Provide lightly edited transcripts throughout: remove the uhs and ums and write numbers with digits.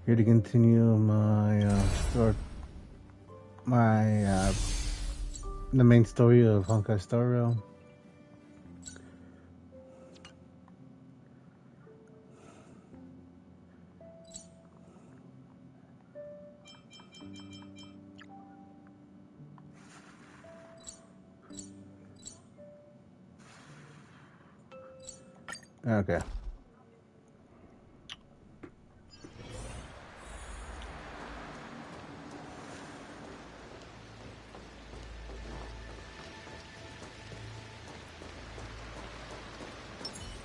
Here to continue my the main story of Honkai Star Rail. Okay.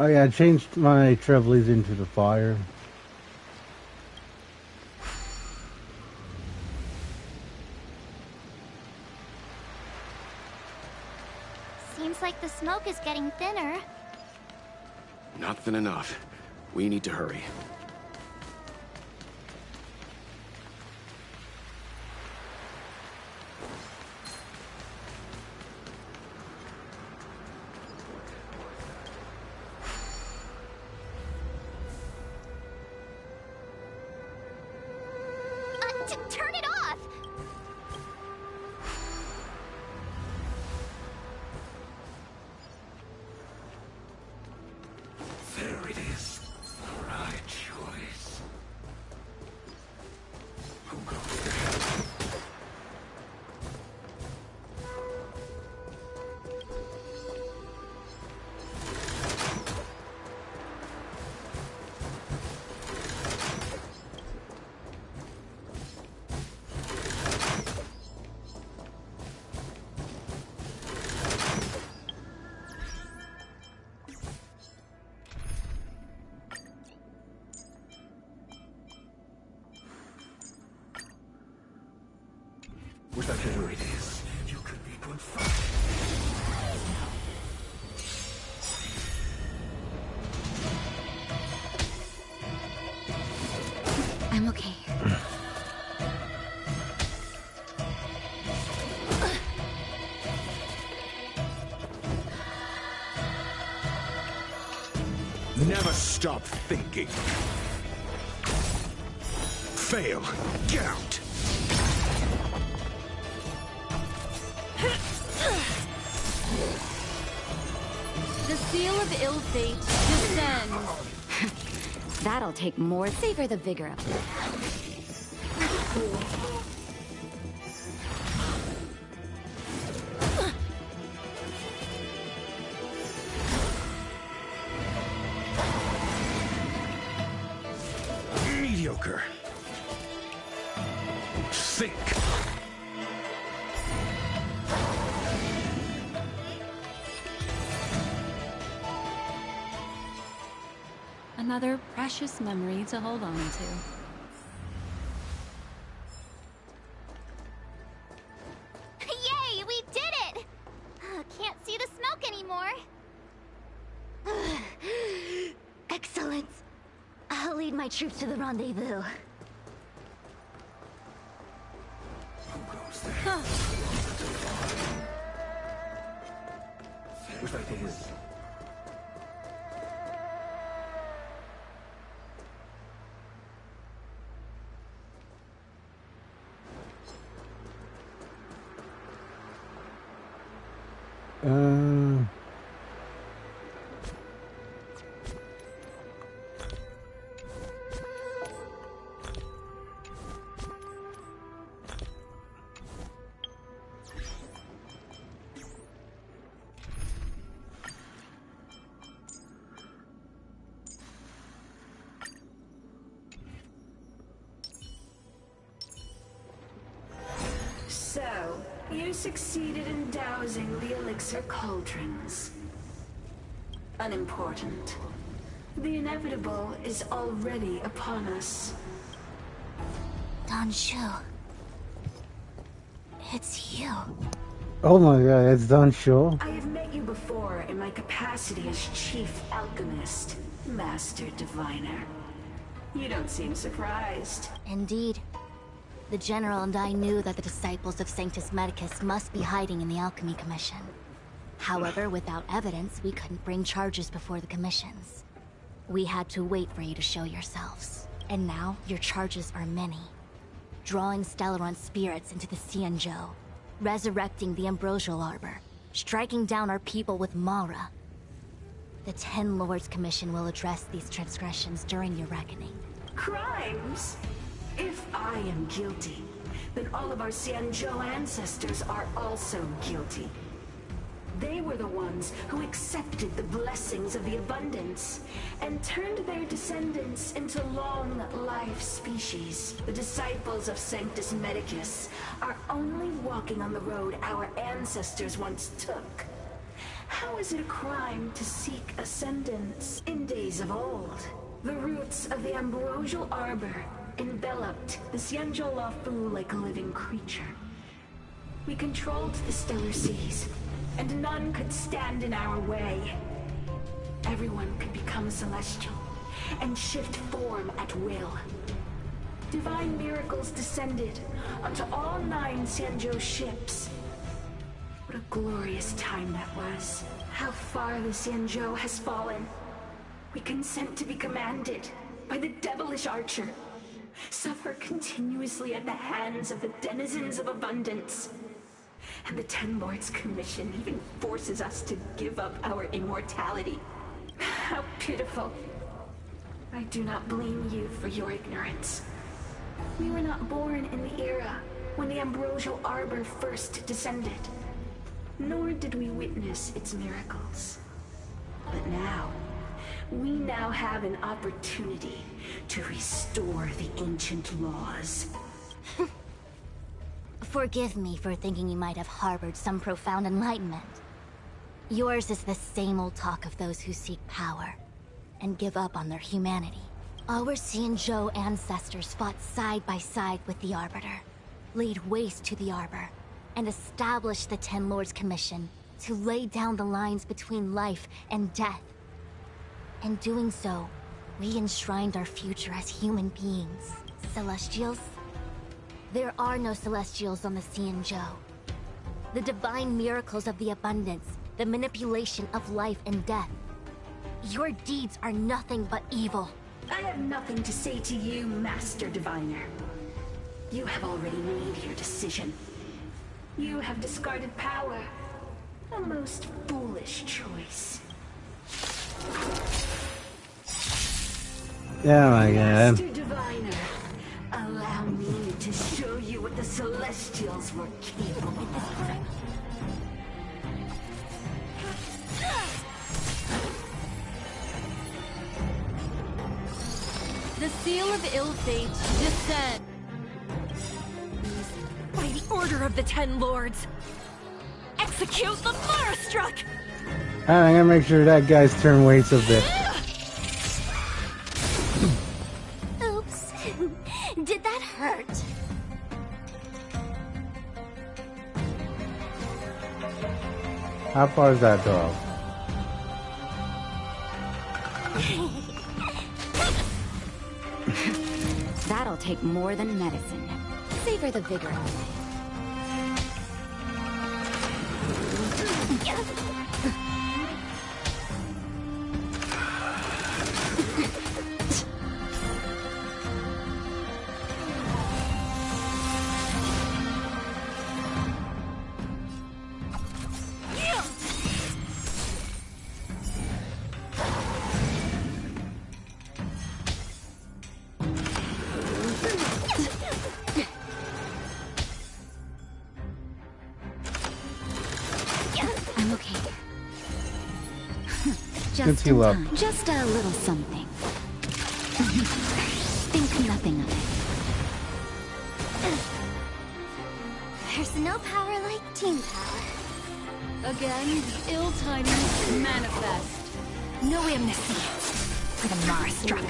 Oh yeah, I changed my Trevelys into the fire. Seems like the smoke is getting thinner. Not thin enough. We need to hurry. Turn it off! There it is. The right choice. Who goes there? There it is. You could be put fire. I'm okay. Never stop thinking. Fail. Get out. The seal of ill fate descends. That'll take more. Savor the vigor of it. Mediocre. Think. Another precious memory to hold on to. Yay, we did it! Can't see the smoke anymore. Excellent. I'll lead my troops to the rendezvous. Who goes there? Which way it is? So, you succeeded in dousing the elixir cauldrons. Unimportant. The inevitable is already upon us. Don Shu. It's you. Oh my god, it's done, sure. I have met you before in my capacity as Chief Alchemist, Master Diviner. You don't seem surprised. Indeed. The General and I knew that the disciples of Sanctus Medicus must be hiding in the Alchemy Commission. However, without evidence, we couldn't bring charges before the commissions. We had to wait for you to show yourselves. And now, your charges are many. Drawing Stellaron spirits into the Xianzhou, resurrecting the Ambrosial Arbor, striking down our people with Mara. The Ten Lords Commission will address these transgressions during your reckoning. Crimes? If I am guilty, then all of our Xianzhou ancestors are also guilty. They were the ones who accepted the blessings of the abundance and turned their descendants into long-life species. The disciples of Sanctus Medicus are only walking on the road our ancestors once took. How is it a crime to seek ascendance? In days of old, the roots of the Ambrosial Arbor enveloped the Xianzhou Lafu like a living creature. We controlled the stellar seas, and none could stand in our way. Everyone could become celestial and shift form at will. Divine miracles descended onto all 9 Xianzhou ships. What a glorious time that was. How far the Xianzhou has fallen. We consent to be commanded by the devilish archer. Suffer continuously at the hands of the denizens of abundance. And the Ten Lords Commission even forces us to give up our immortality. How pitiful. I do not blame you for your ignorance. We were not born in the era when the Ambrosial Arbor first descended, nor did we witness its miracles. But now, we now have an opportunity to restore the ancient laws. Forgive me for thinking you might have harbored some profound enlightenment. Yours is the same old talk of those who seek power and give up on their humanity. Our Xianzhou ancestors fought side by side with the Arbiter, laid waste to the Arbor, and established the Ten Lords Commission to lay down the lines between life and death. In doing so, we enshrined our future as human beings. Celestials? There are no Celestials on the Xianzhou. The divine miracles of the abundance, the manipulation of life and death. Your deeds are nothing but evil. I have nothing to say to you, Master Diviner. You have already made your decision. You have discarded power. A most foolish choice. Oh my god. Master Diviner, allow me to show you what the Celestials were capable of. The seal of ill fate descends. By the order of the Ten Lords. Execute the Marastruck! Alright, I'm gonna make sure that guy's turn waits a bit. Oops. Did that hurt? How far is that dog? That'll take more than medicine. Savor the vigor of it. I'm okay. Just heal in up. time. Just a little something. Think nothing of it. There's no power like team power. Again, the ill tidings manifest. No amnesty for the Marastruck.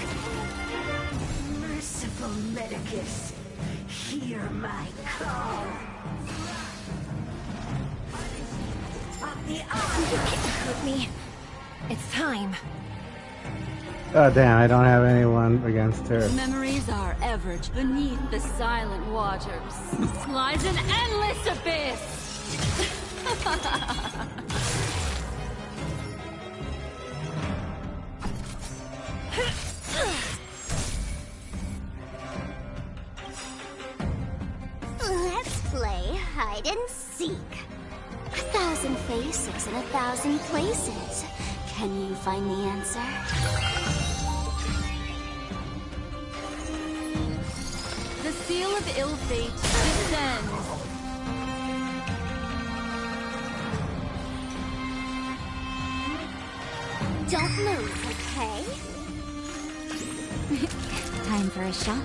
Merciful Medicus, hear my call. Of the You can't hurt me. It's time. Oh damn, I don't have anyone against her. Memories are ever beneath the silent waters. Lies an endless abyss. hide and seek. 1,000 faces in 1,000 places. Can you find the answer? The seal of ill fate descends. Don't move, okay? Time for a shot.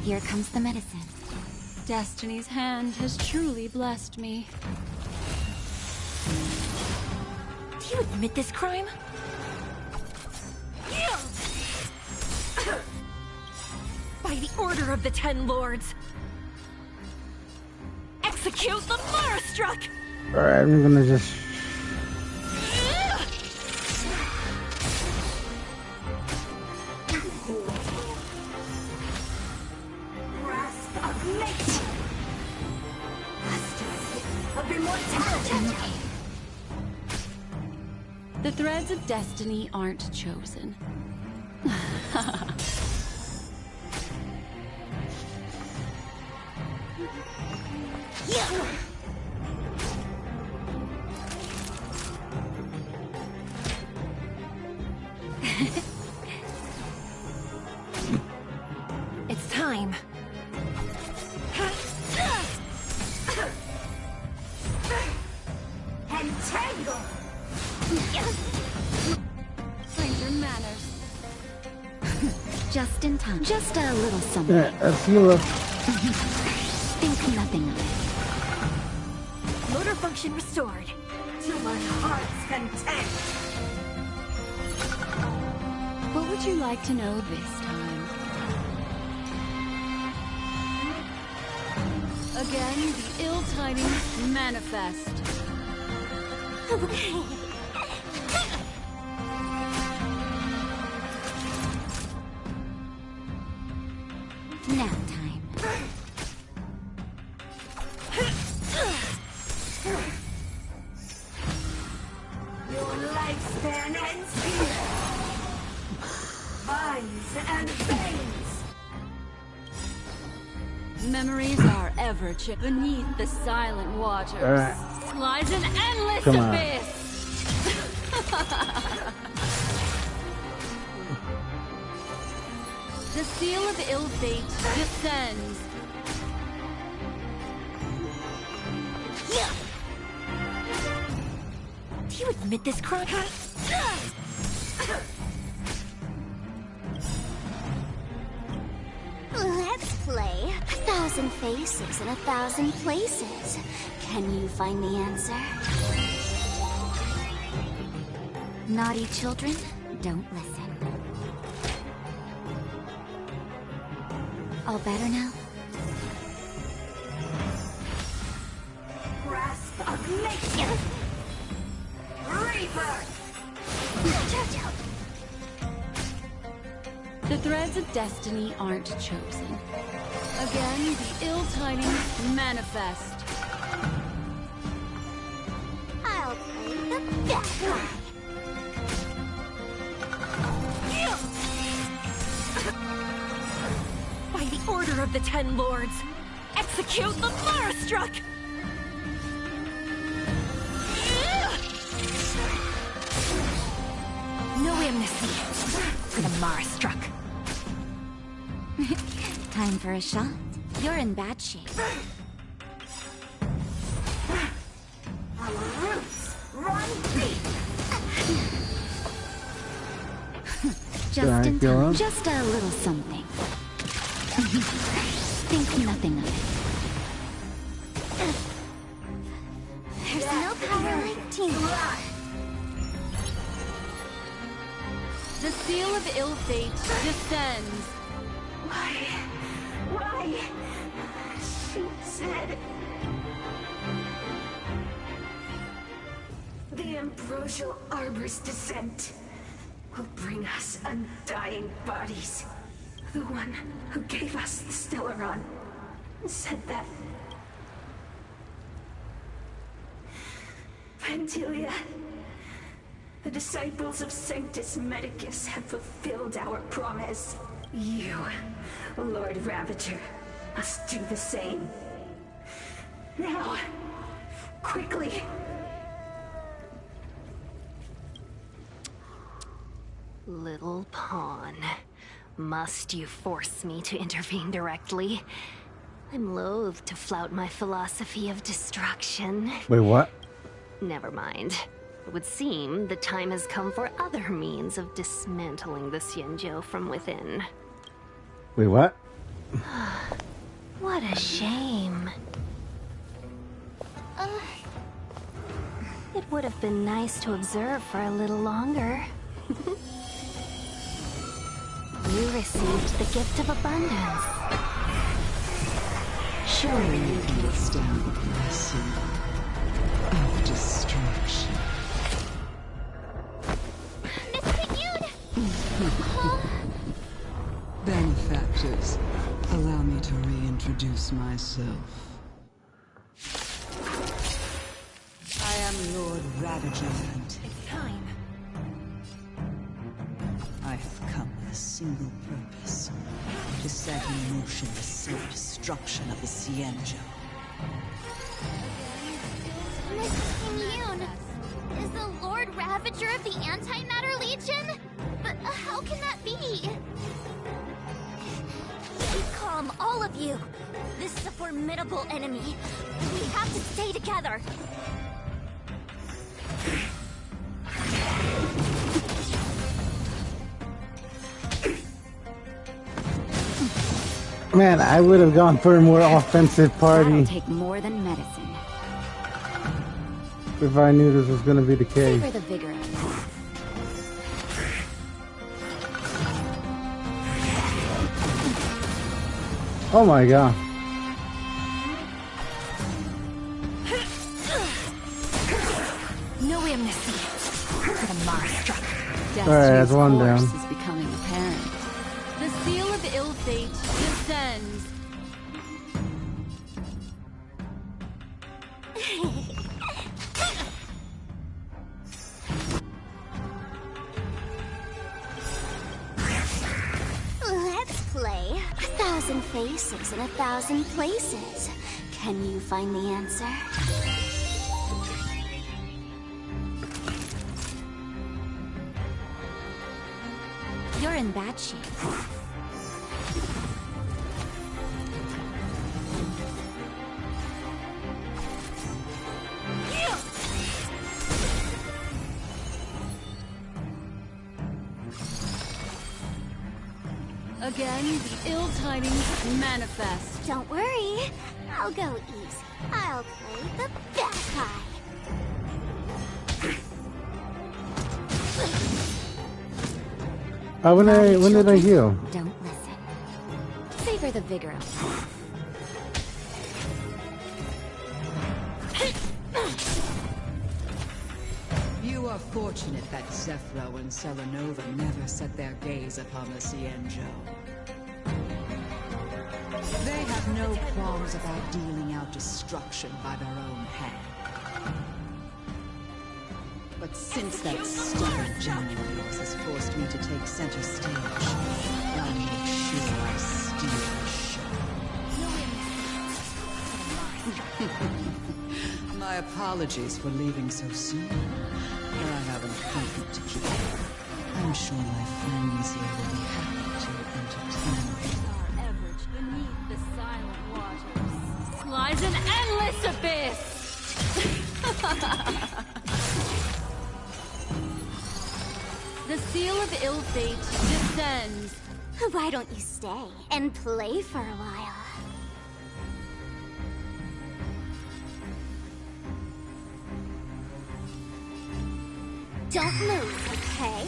Here comes the medicine. Destiny's hand has truly blessed me. Do you admit this crime? By the order of the Ten Lords, execute the Marastruck! Alright, I'm gonna just... Grasp of mate! Of immortality! The threads of destiny aren't chosen. It's time. Entangle! Find your manners. Just in time. Just a little something. Yeah, let's heal up. Think nothing of it. Motor function restored. To my heart's content! What would you like to know this time? Again, the ill tidings manifest. Nap time. Your lifespan ends here! Eyes and veins! Memories are ever beneath the silent waters. Alright. Lies an endless Come on. abyss. The seal of ill fate descends. Do you admit this crime? Let's play 1,000 faces in 1,000 places. Can you find the answer? Naughty children, don't listen. All better now? Grasp of nature! Rebirth! The threads of destiny aren't chosen. Again, the ill tidings manifest. I'll play the bad guy. By the order of the Ten Lords, execute the Marastruck! No amnesty for the Marastruck. Time for a shot? You're in bad shape. Our roots run deep! Just Alright, in go time. on. Just a little something. Think nothing of it. There's no power like teamwork. The seal of ill fate descends. Why? She said... The ambrosial arbor's descent will bring us undying bodies. The one who gave us the Stellaron said that... Vantilia The disciples of Sanctus Medicus have fulfilled our promise. You, Lord Ravager, must do the same. Now, quickly. Little pawn. Must you force me to intervene directly? I'm loath to flout my philosophy of destruction. Wait, what? Never mind. It would seem the time has come for other means of dismantling the Xianzhou from within. Wait, what? What a shame. It would have been nice to observe for a little longer. You received the gift of abundance. Surely you can withstand the blessing of destruction. Benefactors, allow me to reintroduce myself. I am Lord Ravager, and it's time. I have come with a single purpose: to set in motion the self-destruction of the Xianzhou. Miss King is the Lord Ravager of the Antimatter Legion? But how can that be? Keep calm, all of you. This is a formidable enemy. We have to stay together. Man, I would have gone for a more offensive party That'll take more than medicine. if I knew this was going to be the case. Savor the vigor of it. Oh my god. No amnesty for the Mara-struck. Alright, that's one down. Is becoming apparent. The seal of ill fate descends. Let's play 1,000 faces in 1,000 places. Can you find the answer? You're in bad shape. Again, the ill tidings manifest. Don't worry. I'll go easy. I'll play the bad guy. When did I heal? Don't listen. Savor the vigor of it. You are fortunate that Zephyro and Selenova never set their gaze upon the Xianzhou. They have no qualms about dealing out destruction by their own hand. But since that stubborn general of yours has forced me to take center stage, I'll make sure I steal the show. My apologies for leaving so soon. But I have an appointment to keep. I'm sure my friends here will be happy to entertain me. Our average beneath the silent waters lies an endless abyss. The seal of ill fate descends. Why don't you stay and play for a while? Don't move, okay?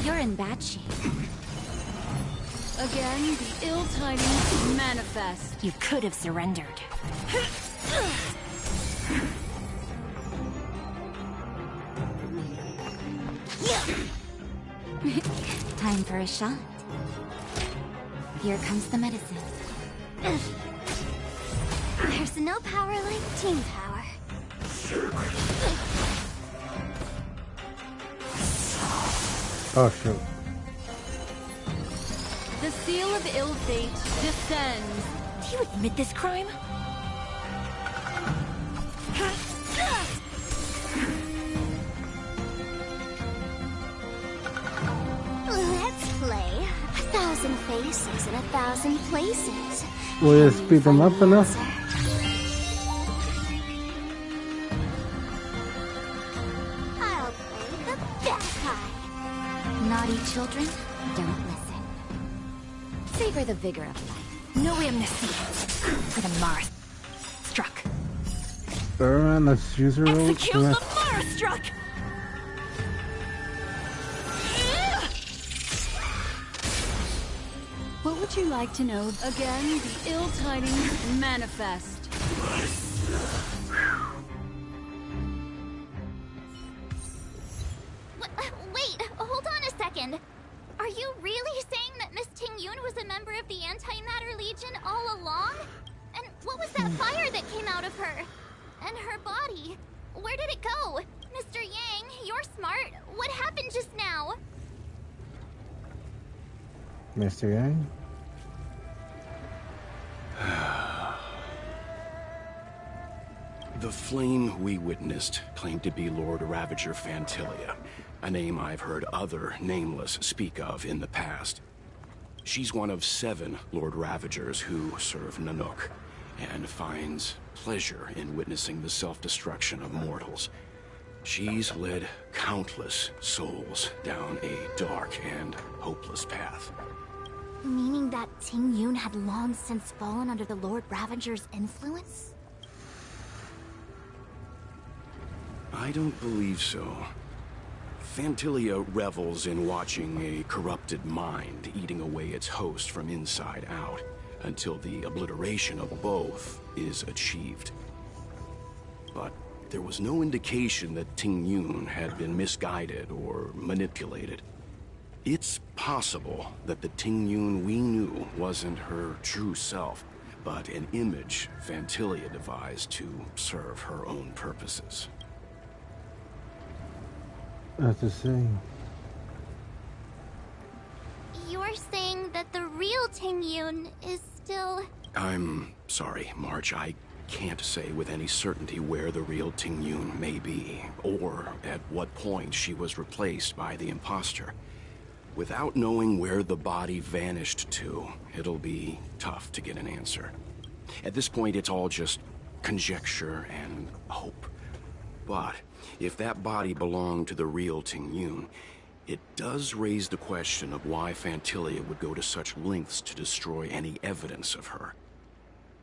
You're in bad shape. Again, the ill tidings manifest. You could have surrendered. Time for a shot. Here comes the medicine. There's no power like team power. Oh shoot. The seal of ill fate descends. Do you admit this crime? Let's play 1,000 faces in 1,000 places. Will you speed them up enough? I'll play the bad guy. Naughty children, don't listen. Savor the vigor of life. No amnesty for the Mars struck. Alright, let's use her roll. Execute the Mars struck. What would you like to know? Again, the ill tidings manifest. Wait, hold on a second. Are you really saying that Miss Ting-Yun was a member of the Antimatter Legion all along? And what was that fire that came out of her? And her body? Where did it go? Mr. Yang, you're smart. What happened just now? Mr. Yang? The flame we witnessed claimed to be Lord Ravager Fantilia, a name I've heard other Nameless speak of in the past. She's one of 7 Lord Ravagers who serve Nanook, and finds pleasure in witnessing the self-destruction of mortals. She's led countless souls down a dark and hopeless path. Meaning that Ting-Yun had long since fallen under the Lord Ravager's influence? I don't believe so. Fantilia revels in watching a corrupted mind eating away its host from inside out, until the obliteration of both is achieved. But there was no indication that Ting-Yun had been misguided or manipulated. It's possible that the Ting-Yun we knew wasn't her true self, but an image Fantilia devised to serve her own purposes. That's the same. You're saying that the real Ting-Yun is still... I'm sorry, March. I can't say with any certainty where the real Ting-Yun may be, or at what point she was replaced by the imposter. Without knowing where the body vanished to, it'll be tough to get an answer. At this point, it's all just conjecture and hope. But if that body belonged to the real Ting-Yun, it does raise the question of why Fantilia would go to such lengths to destroy any evidence of her.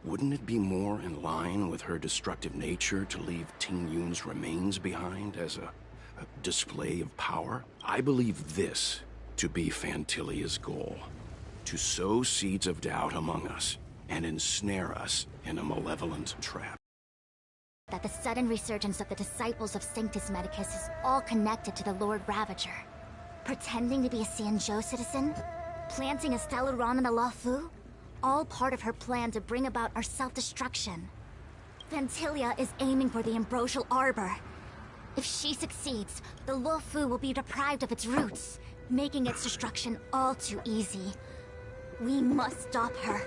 Wouldn't it be more in line with her destructive nature to leave Ting-Yun's remains behind as a display of power? I believe this to be Fantilia's goal: to sow seeds of doubt among us and ensnare us in a malevolent trap. That the sudden resurgence of the disciples of Sanctus Medicus is all connected to the Lord Ravager. Pretending to be a Xianzhou citizen? Planting a Stellaron in a Luofu? All part of her plan to bring about our self-destruction. Fantilia is aiming for the Ambrosial Arbor. If she succeeds, the Luofu will be deprived of its roots, making its destruction all too easy. We must stop her.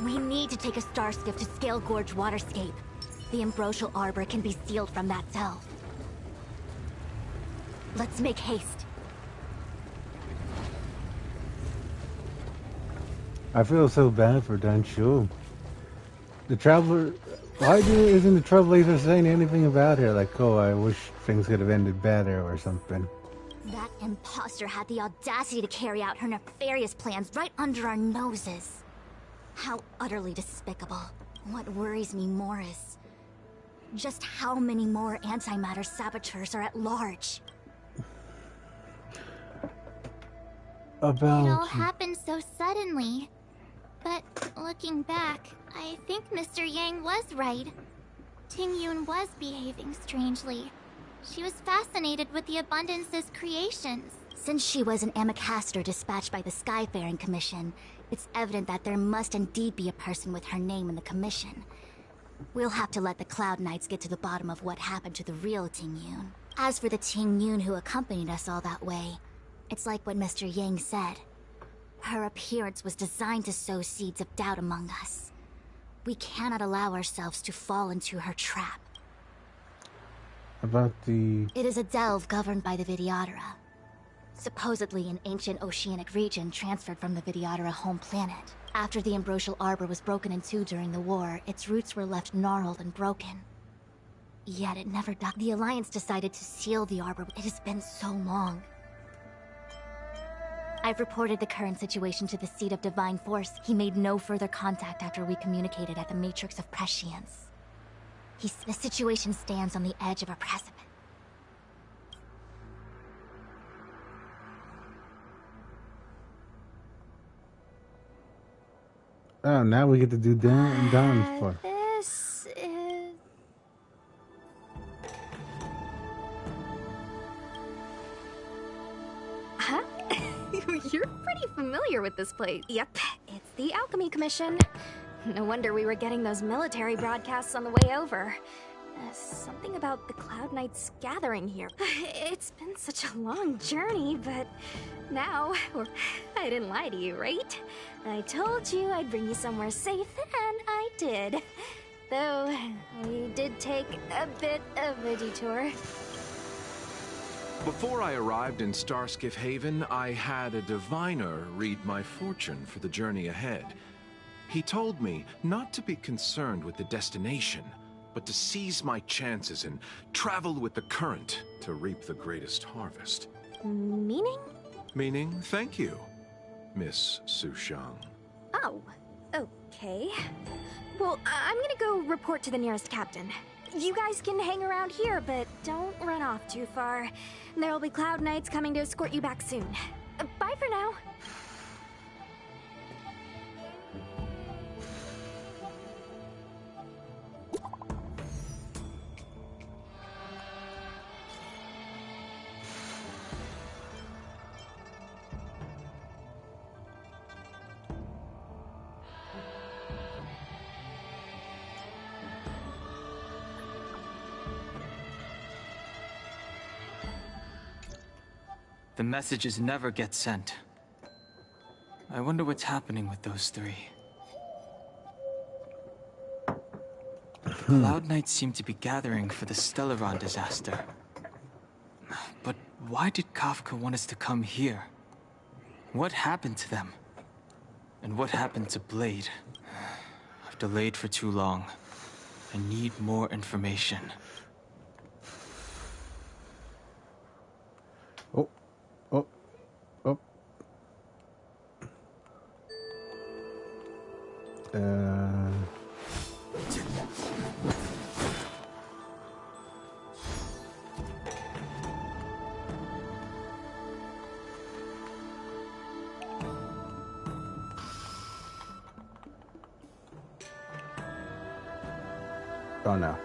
We need to take a star skiff to Scale Gorge Waterscape. The Ambrosial Arbor can be sealed from that cell. Let's make haste. I feel so bad for Dan Shu. The Traveler... Why isn't the Trailblazer saying anything about her? Like, oh, I wish things could have ended better or something. That imposter had the audacity to carry out her nefarious plans right under our noses. How utterly despicable. What worries me more is just how many more antimatter saboteurs are at large. It all happened so suddenly. But looking back, I think Mr. Yang was right. Ting-Yun was behaving strangely. She was fascinated with the Abundance's creations. Since she was an Amicastor dispatched by the Skyfaring Commission, it's evident that there must indeed be a person with her name in the Commission. We'll have to let the Cloud Knights get to the bottom of what happened to the real Ting Yun. As for the Ting Yun who accompanied us all that way, it's like what Mr. Yang said. Her appearance was designed to sow seeds of doubt among us. We cannot allow ourselves to fall into her trap. About the... It is a delve governed by the Vidyadhara. Supposedly an ancient oceanic region transferred from the Vidyadhara home planet. After the Ambrosial Arbor was broken in two during the war, its roots were left gnarled and broken. Yet it never died. The Alliance decided to seal the Arbor. It has been so long. I've reported the current situation to the Seat of Divine Force. He made no further contact after we communicated at the Matrix of Prescience. The situation stands on the edge of a precipice. Oh, now we get to do Dawn's part. This is... Huh? You're pretty familiar with this place. Yep, it's the Alchemy Commission. No wonder we were getting those military broadcasts on the way over. Something about the Cloud Knights gathering here. It's been such a long journey, but now... I didn't lie to you, right? I told you I'd bring you somewhere safe, and I did. Though, we did take a bit of a detour. Before I arrived in Starskiff Haven, I had a diviner read my fortune for the journey ahead. He told me not to be concerned with the destination, but to seize my chances and travel with the current to reap the greatest harvest. Meaning? Meaning, thank you, Miss Sushang. Oh, okay. Well, I'm gonna go report to the nearest captain. You guys can hang around here, but don't run off too far. There'll be Cloud Knights coming to escort you back soon. Bye for now. The messages never get sent. I wonder what's happening with those three. Cloud Knights seem to be gathering for the Stellaron disaster. But why did Kafka want us to come here? What happened to them? And what happened to Blade? I've delayed for too long. I need more information. Oh. Oh. Oh. Oh no.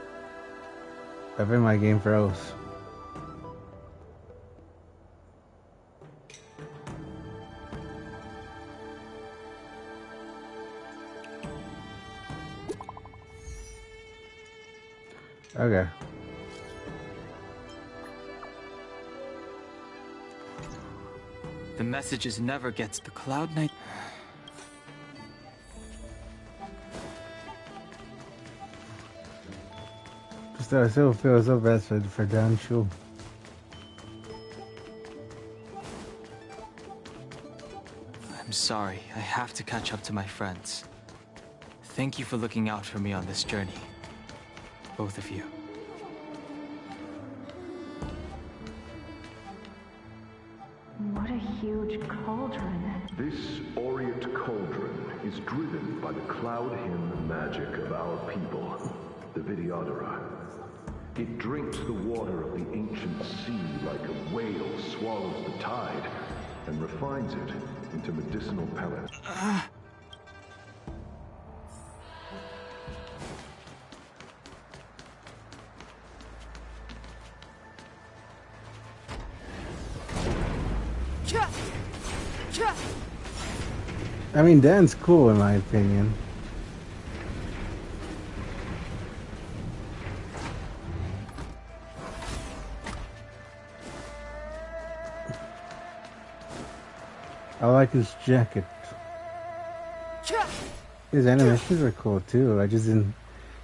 I think my game froze. Okay. The messages never gets the Cloud Knight. I still feel so bad for Dan Shu. I'm sorry. I have to catch up to my friends. Thank you for looking out for me on this journey. Both of you. What a huge cauldron. This Orient cauldron is driven by the cloud hymn magic of our people, the Vidyadhara. It drinks the water of the ancient sea like a whale swallows the tide and refines it into medicinal pellets. I mean, Dan's cool in my opinion. I like his jacket. His animations are cool too. I just didn't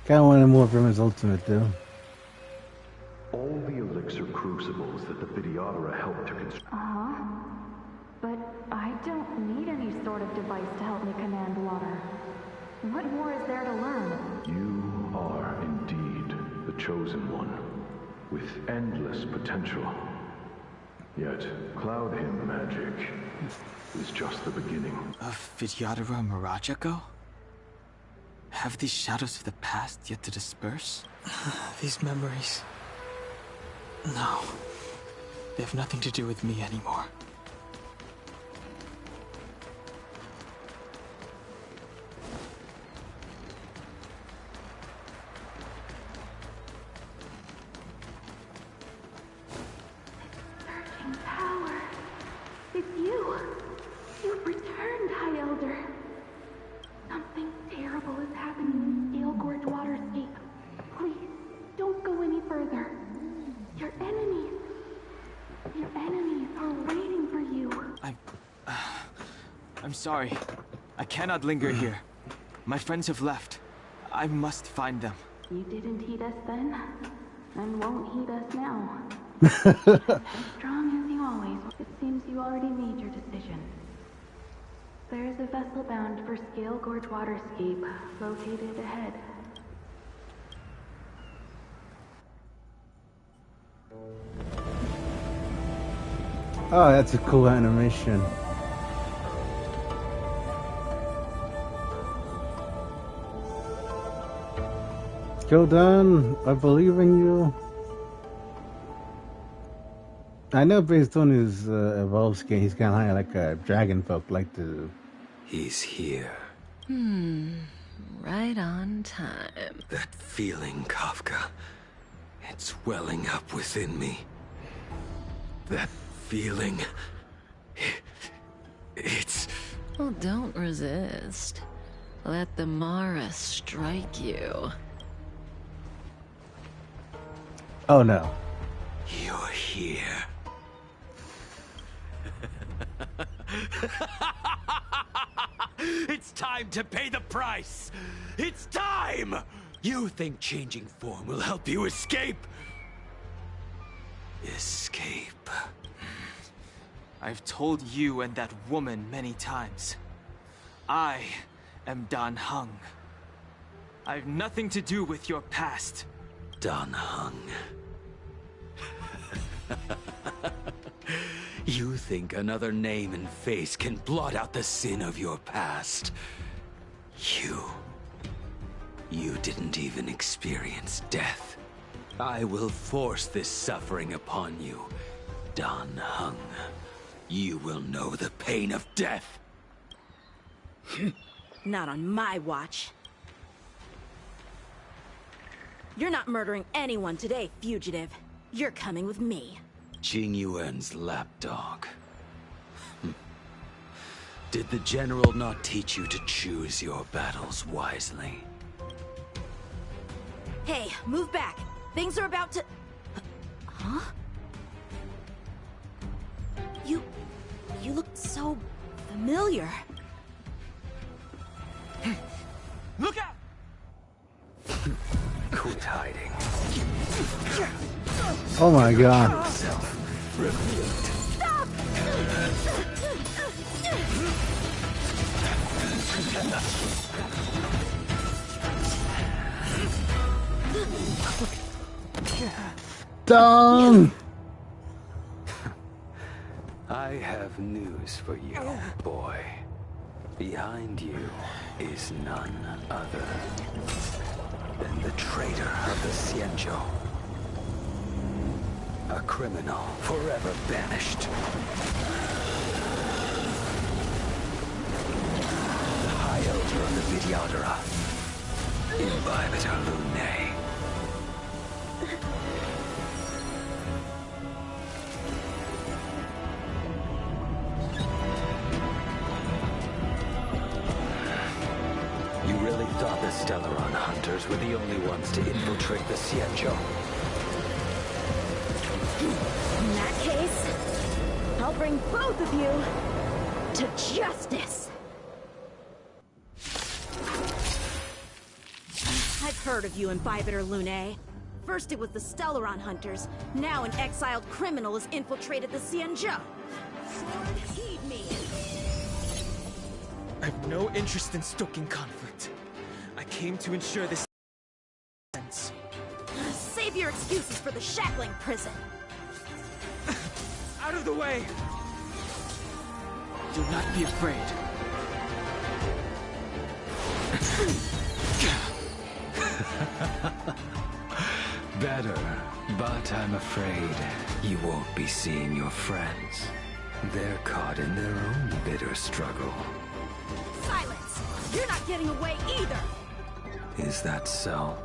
kind of wanted more from his ultimate though. All the elixir crucibles that the Videodora helped to construct. But I don't need any sort of device to help me command water. What more is there to learn? You are indeed the chosen one, with endless potential. Yet, Cloud Hymn magic is just the beginning. Of Vidyadhara Mirajago? Have these shadows of the past yet to disperse? These memories... No. They have nothing to do with me anymore. Surging power. It's you. You've returned, High Elder. Something terrible is happening in Scale Gorge Waterscape. Please, don't go any further. Your enemies are waiting for you. I'm sorry. I cannot linger here. My friends have left. I must find them. You didn't heed us then, and won't heed us now. As strong as you always. It seems you already made your decision. There is a vessel bound for Scale Gorge Waterscape, located ahead. Oh, that's a cool animation. Gildan, I believe in you. I know based on his evolved skin, he's kind of like a dragon folk like to do. He's here. Right on time. That feeling, Kafka. It's welling up within me. That feeling... It's... Well, don't resist. Let the Mara strike you. Oh no. You're here. It's time to pay the price! It's time! You think changing form will help you escape? Escape. I've told you and that woman many times. I am Dan Heng. I have nothing to do with your past. Dan Heng. You think another name and face can blot out the sin of your past? You didn't even experience death. I will force this suffering upon you, Dan Heng. You will know the pain of death. Not on my watch. You're not murdering anyone today, fugitive. You're coming with me. Jing Yuan's lapdog. Did the general not teach you to choose your battles wisely? Hey, move back. Things are about to... Huh? You look so familiar. Look out! Quit hiding. Oh my god. Stop! Dong! I have news for you, boy. Behind you is none other than the traitor of the Xianzhou. A criminal forever banished. The High Elder of the Vidyadhara. Imbibitor Lunae. Stellaron hunters were the only ones to infiltrate the Xianzhou. In that case, I'll bring both of you to justice. I've heard of you and Bibiter Lune. First it was the Stellaron hunters, now an exiled criminal has infiltrated the Xianzhou. Sword, heed me. I have no interest in stoking conflict. I came to ensure this ends. Save your excuses for the shackling prison. Out of the way! Do not be afraid. Better, but I'm afraid you won't be seeing your friends. They're caught in their own bitter struggle. Silence! You're not getting away either! Is that so?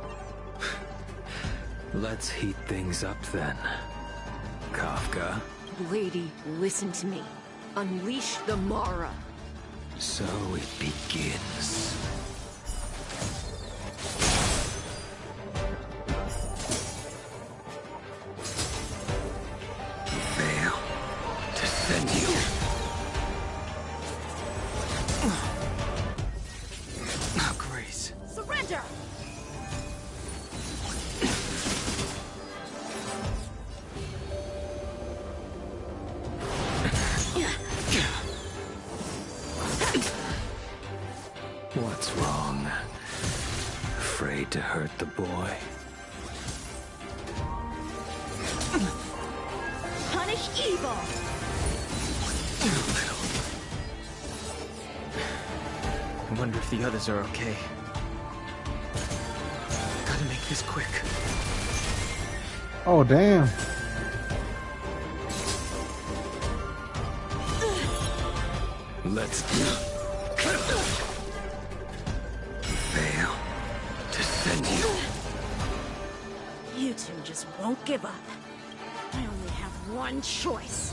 Let's heat things up then. Kafka? Lady, listen to me. Unleash the Mara. So it begins. Veil to send you. Oh, Grace. Surrender! What's wrong? Afraid to hurt the boy? Punish evil! I wonder if the others are okay. Gotta make this quick. Oh, damn. Let's fail to send you. You two just won't give up. I only have one choice.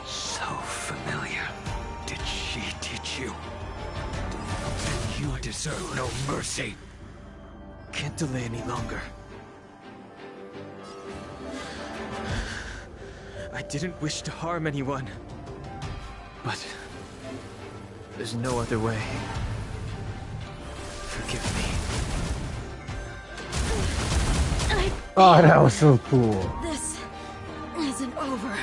So familiar. Did she teach you? Then you deserve no mercy. Can't delay any longer. I didn't wish to harm anyone. But there's no other way. Forgive me. Oh, that was so cool. This isn't over.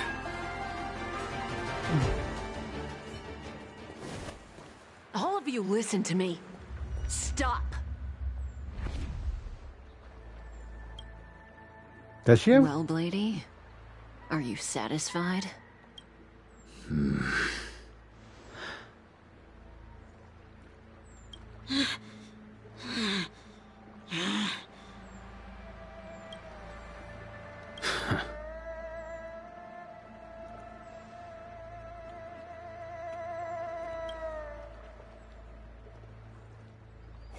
All of you listen to me. Stop. Does she have... Well, Blady, are you satisfied?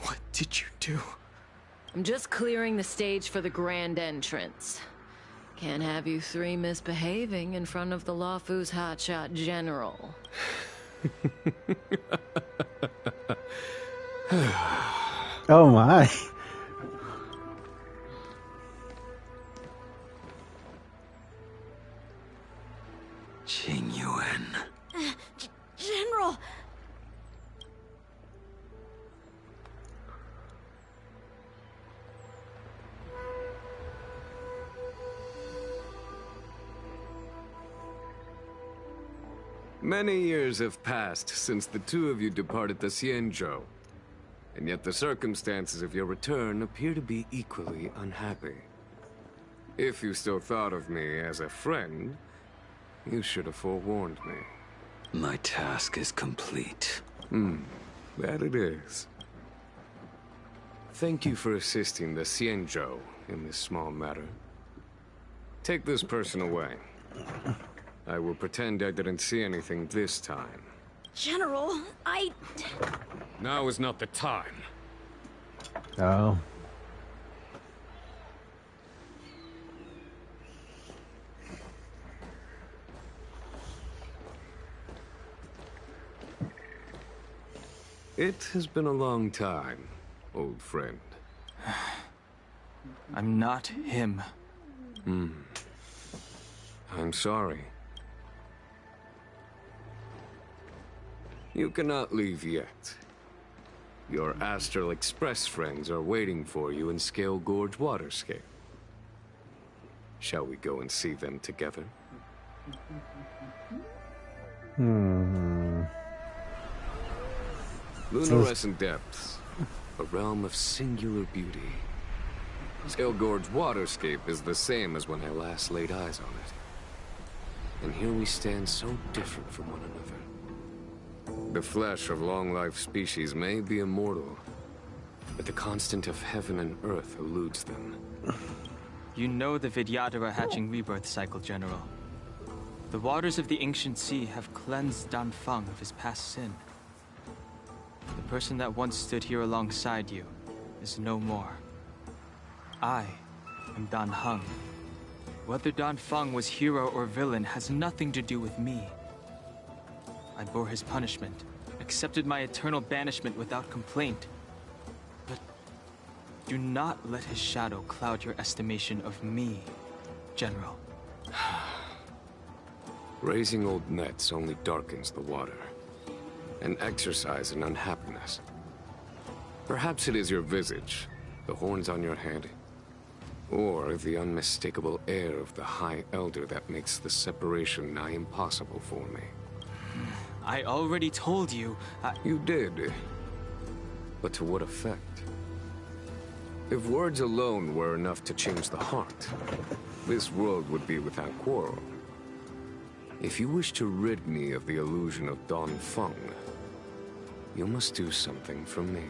What did you do? I'm just clearing the stage for the grand entrance. Can't have you three misbehaving in front of the Luofu's hotshot general. Oh my. Qing Yuan. General! Many years have passed since the two of you departed the Xianzhou, and yet the circumstances of your return appear to be equally unhappy. If you still thought of me as a friend, you should have forewarned me. My task is complete. That it is. Thank you for assisting the Xianzhou in this small matter. Take this person away. I will pretend I didn't see anything this time. General, Now is not the time. Oh. It has been a long time, old friend. I'm not him. I'm sorry. You cannot leave yet. Your Astral Express friends are waiting for you in Scale Gorge Waterscape. Shall we go and see them together? Luminescent Depths, a realm of singular beauty. Scale Gorge Waterscape is the same as when I last laid eyes on it. And here we stand so different from one another. The flesh of long-life species may be immortal, but the constant of heaven and earth eludes them. You know the Vidyadhara hatching rebirth cycle, General. The waters of the ancient sea have cleansed Danfeng of his past sin. The person that once stood here alongside you is no more. I am Dan Heng. Whether Danfeng was hero or villain has nothing to do with me. I bore his punishment, accepted my eternal banishment without complaint. But do not let his shadow cloud your estimation of me, General. Raising old nets only darkens the water. An exercise in unhappiness. Perhaps it is your visage, the horns on your head, or the unmistakable air of the High Elder that makes the separation nigh impossible for me. I already told you. You did. But to what effect? If words alone were enough to change the heart, this world would be without quarrel. If you wish to rid me of the illusion of Danfeng, you must do something for me.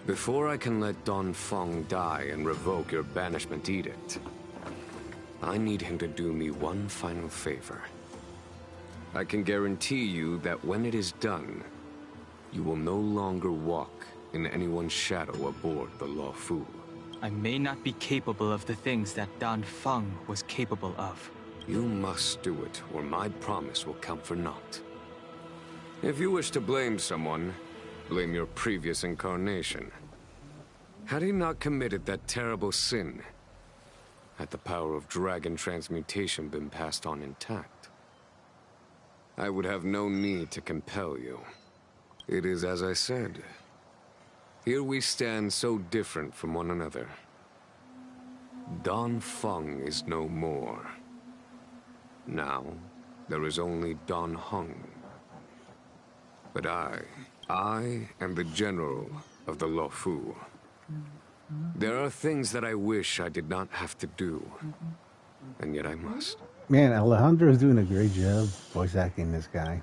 Before I can let Danfeng die and revoke your banishment edict, I need him to do me one final favor. I can guarantee you that when it is done, you will no longer walk in anyone's shadow aboard the Luofu. I may not be capable of the things that Danfeng was capable of. You must do it, or my promise will count for naught. If you wish to blame someone, blame your previous incarnation. Had he not committed that terrible sin, had the power of dragon transmutation been passed on intact, I would have no need to compel you. It is as I said. Here we stand so different from one another. Danfeng is no more. Now, there is only Dan Heng. But I am the general of the Luofu. There are things that I wish I did not have to do, and yet I must. Man, Alejandro is doing a great job voice acting this guy.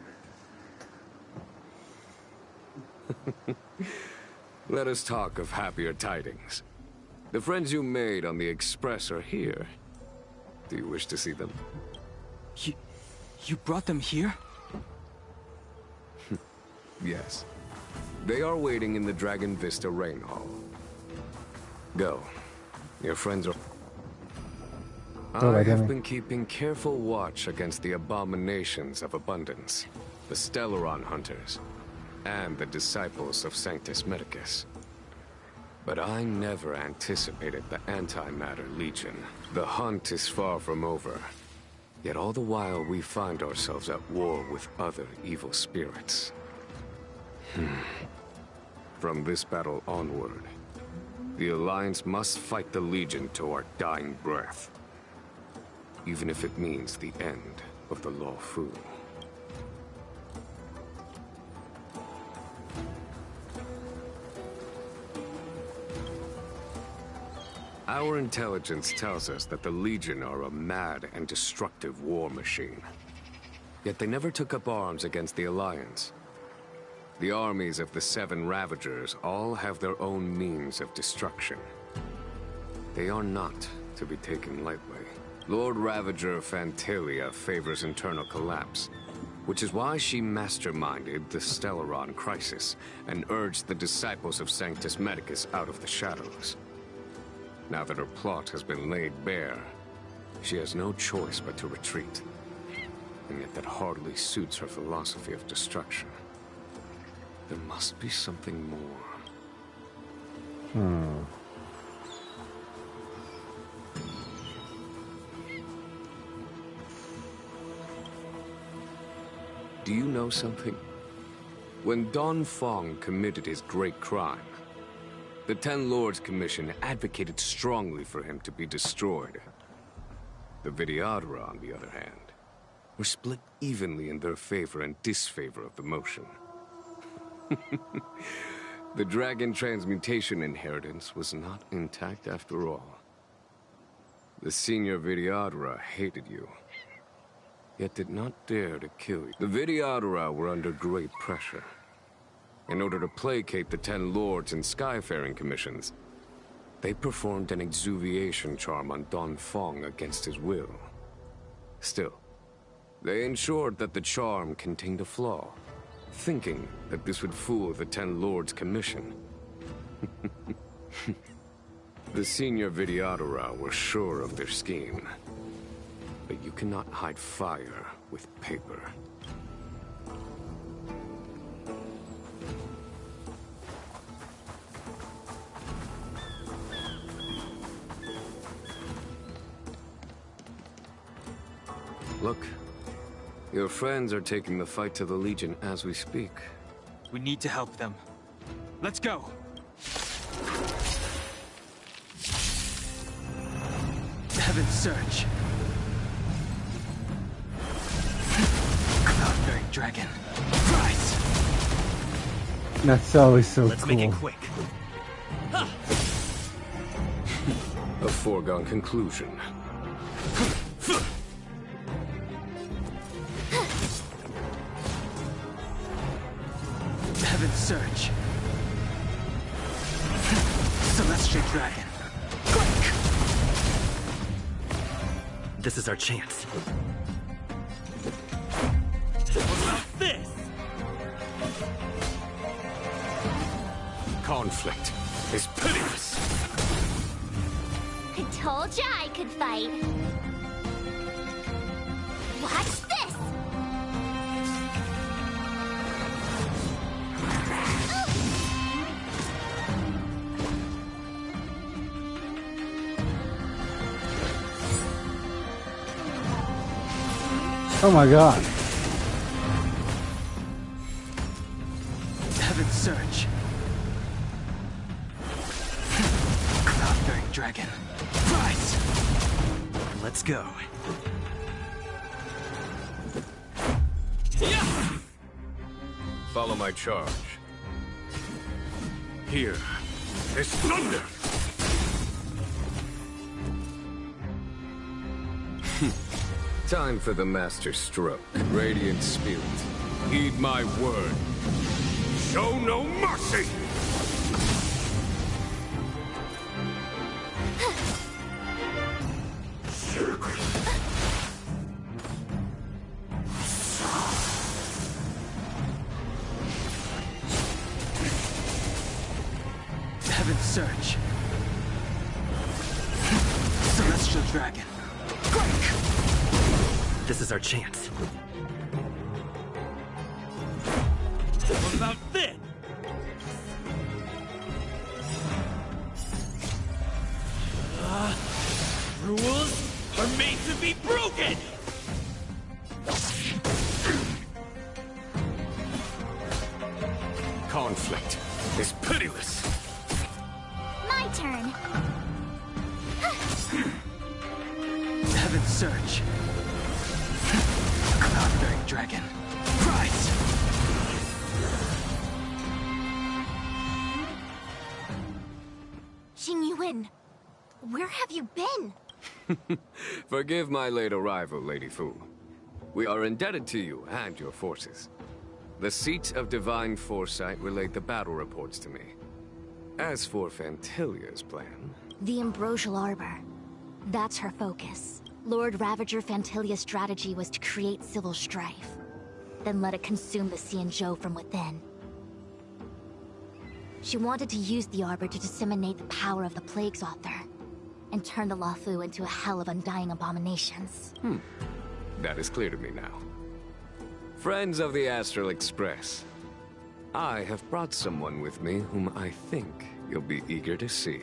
Let us talk of happier tidings. The friends you made on the Express are here. Do you wish to see them? You brought them here? Yes. They are waiting in the Dragon Vista Rain Hall. Go. Your friends are... I have been keeping careful watch against the abominations of abundance, the Stellaron hunters, and the disciples of Sanctus Medicus. But I never anticipated the Antimatter Legion. The hunt is far from over. Yet all the while we find ourselves at war with other evil spirits. From this battle onward, the Alliance must fight the Legion to our dying breath. Even if it means the end of the Luofu. Our intelligence tells us that the Legion are a mad and destructive war machine. Yet they never took up arms against the Alliance. The armies of the Seven Ravagers all have their own means of destruction. They are not to be taken lightly. Lord Ravager Fantalia favors internal collapse, which is why she masterminded the Stellaron crisis and urged the disciples of Sanctus Medicus out of the shadows. Now that her plot has been laid bare, she has no choice but to retreat. And yet that hardly suits her philosophy of destruction. There must be something more. Do you know something? When Don Fong committed his great crime, the Ten Lords Commission advocated strongly for him to be destroyed. The Vidyadhara, on the other hand, were split evenly in their favor and disfavor of the motion. The dragon transmutation inheritance was not intact after all. The senior Vidyadhara hated you, yet did not dare to kill you. The Vidyadhara were under great pressure. In order to placate the Ten Lords and Skyfaring Commissions, they performed an exuviation charm on Don Fong against his will. Still, they ensured that the charm contained a flaw, thinking that this would fool the Ten Lords Commission. The senior Vidyadhara were sure of their scheme. But you cannot hide fire with paper. Look, your friends are taking the fight to the Legion as we speak. We need to help them. Let's go! Heaven's Surge. Cloud-bearing dragon. Rise! That's always so Let's cool. make it quick. A foregone conclusion. Heaven's Surge. Celestial dragon. Quick! This is our chance. What about this? Conflict is pitiless. I told ya I could fight. Watch this! Oh my god. Heaven's Surge. Cloud-bearing dragon. Rise! Let's go. Follow my charge. Here is thunder! Time for the master stroke. Radiant Spirit, heed my word. Show no mercy! Heaven's Surge. Celestial dragon. Quick! This is our chance. What about this? Rules are made to be broken! Conflict is pitiless. My turn. Heaven's Surge. Cloud-bearing dragon. Rise! Jing Yuan, where have you been? Forgive my late arrival, Lady Fu. We are indebted to you and your forces. The Seat of Divine Foresight relayed the battle reports to me. As for Fantilia's plan... The Ambrosial Arbor. That's her focus. Lord Ravager Fantilia's strategy was to create civil strife, then let it consume the Xianzhou from within. She wanted to use the Arbor to disseminate the power of the Plague's author, and turn the Luofu into a hell of undying abominations. That is clear to me now. Friends of the Astral Express, I have brought someone with me whom I think you'll be eager to see.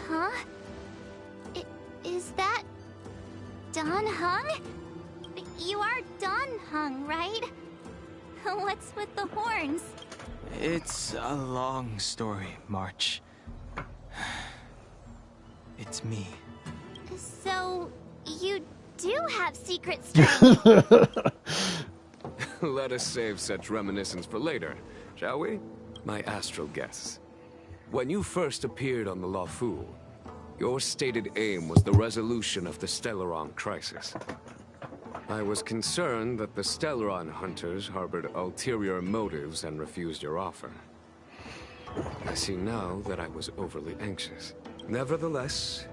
Huh? Is that... Don Hung? You are Don Hung, right? What's with the horns? It's a long story, March. It's me. So, you do have secret strength? Let us save such reminiscence for later, shall we? My astral guests. When you first appeared on the Luofu, your stated aim was the resolution of the Stellaron crisis. I was concerned that the Stellaron hunters harbored ulterior motives and refused your offer. I see now that I was overly anxious. Nevertheless,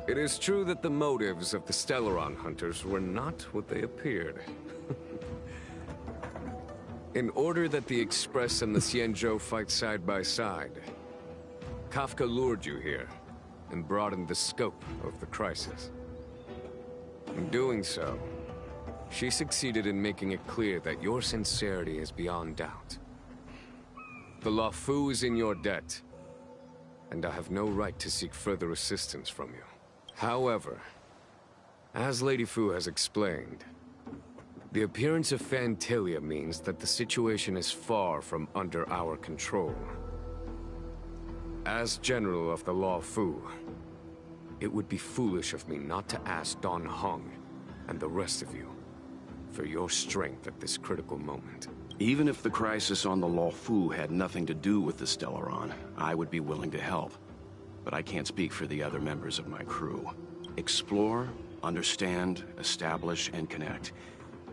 it is true that the motives of the Stellaron hunters were not what they appeared. In order that the Express and the Xianzhou fight side by side, Kafka lured you here and broadened the scope of the crisis. In doing so, she succeeded in making it clear that your sincerity is beyond doubt. The Luofu is in your debt, and I have no right to seek further assistance from you. However, as Lady Fu has explained, the appearance of Phantilia means that the situation is far from under our control. As General of the Luofu, it would be foolish of me not to ask Don Hung and the rest of you for your strength at this critical moment. Even if the crisis on the Luofu had nothing to do with the Stellaron, I would be willing to help. But I can't speak for the other members of my crew. Explore, understand, establish, and connect.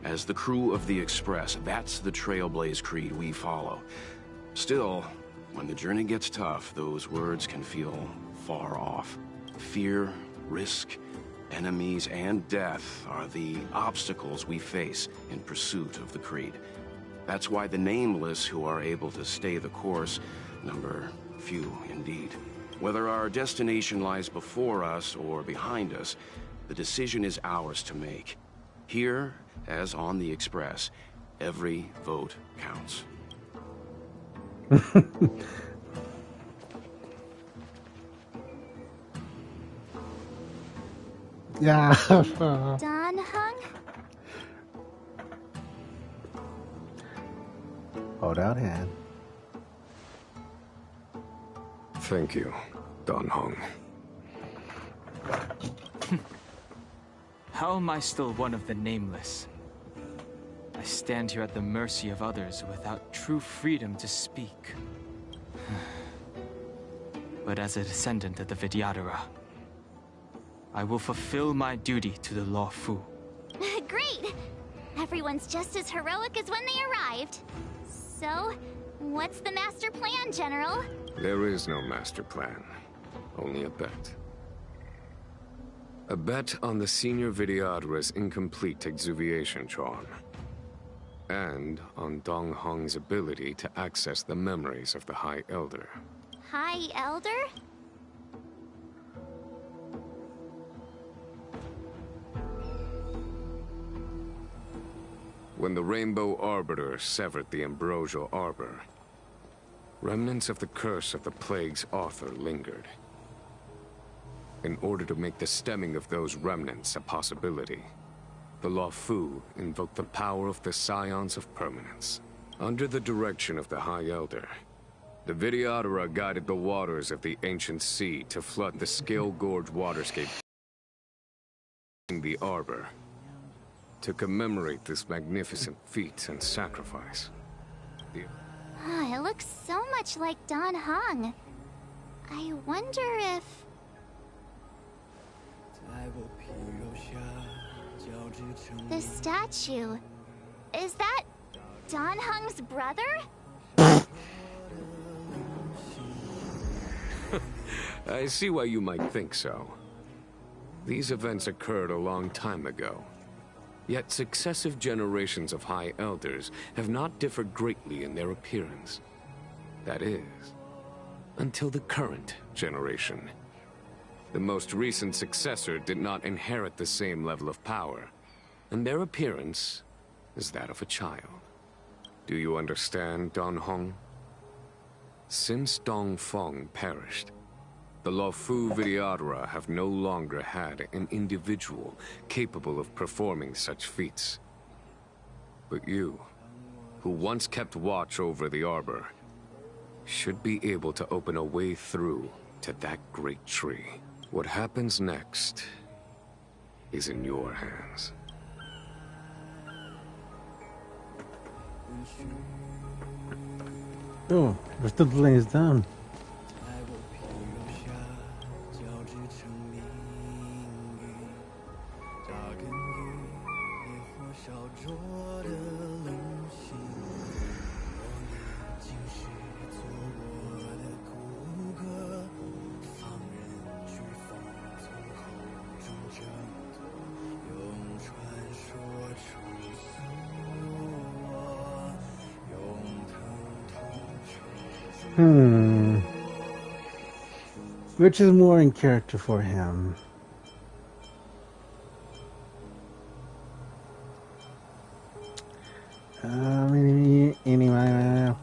As the crew of the Express, that's the Trailblaze creed we follow. Still, when the journey gets tough, those words can feel far off. Fear, risk, enemies, and death are the obstacles we face in pursuit of the creed. That's why the nameless who are able to stay the course number few indeed. Whether our destination lies before us or behind us, the decision is ours to make. Here, as on the Express, every vote counts. Yeah. Don Hung? Hold out hand. Thank you, Don Hung. How am I still one of the nameless? I stand here at the mercy of others without true freedom to speak. But as a descendant of the Vidyadhara, I will fulfill my duty to the Luofu. Great! Everyone's just as heroic as when they arrived. So, what's the master plan, General? There is no master plan, only a bet. A bet on the senior Vidyadhara's incomplete exuviation charm. And on Dong Hong's ability to access the memories of the High Elder. High Elder? When the Rainbow Arbiter severed the Ambrosial Arbor, remnants of the curse of the Plague's author lingered. In order to make the stemming of those remnants a possibility, the Luofu invoked the power of the Scions of Permanence. Under the direction of the High Elder, the Vidyadhara guided the waters of the ancient sea to flood the Scale Gorge waterscape in the Arbor. To commemorate this magnificent feat and sacrifice. It looks so much like Don Hung. I wonder if... The statue... Is that Don Hung's brother? I see why you might think so. These events occurred a long time ago. Yet successive generations of High Elders have not differed greatly in their appearance. That is, until the current generation. The most recent successor did not inherit the same level of power, and their appearance is that of a child. Do you understand, Don Hong? Since Dong Feng perished, the Luofu Vidyadhara have no longer had an individual capable of performing such feats. But you, who once kept watch over the arbor, should be able to open a way through to that great tree. What happens next is in your hands. Oh, we're still playing this down. Which is more in character for him? Anyway.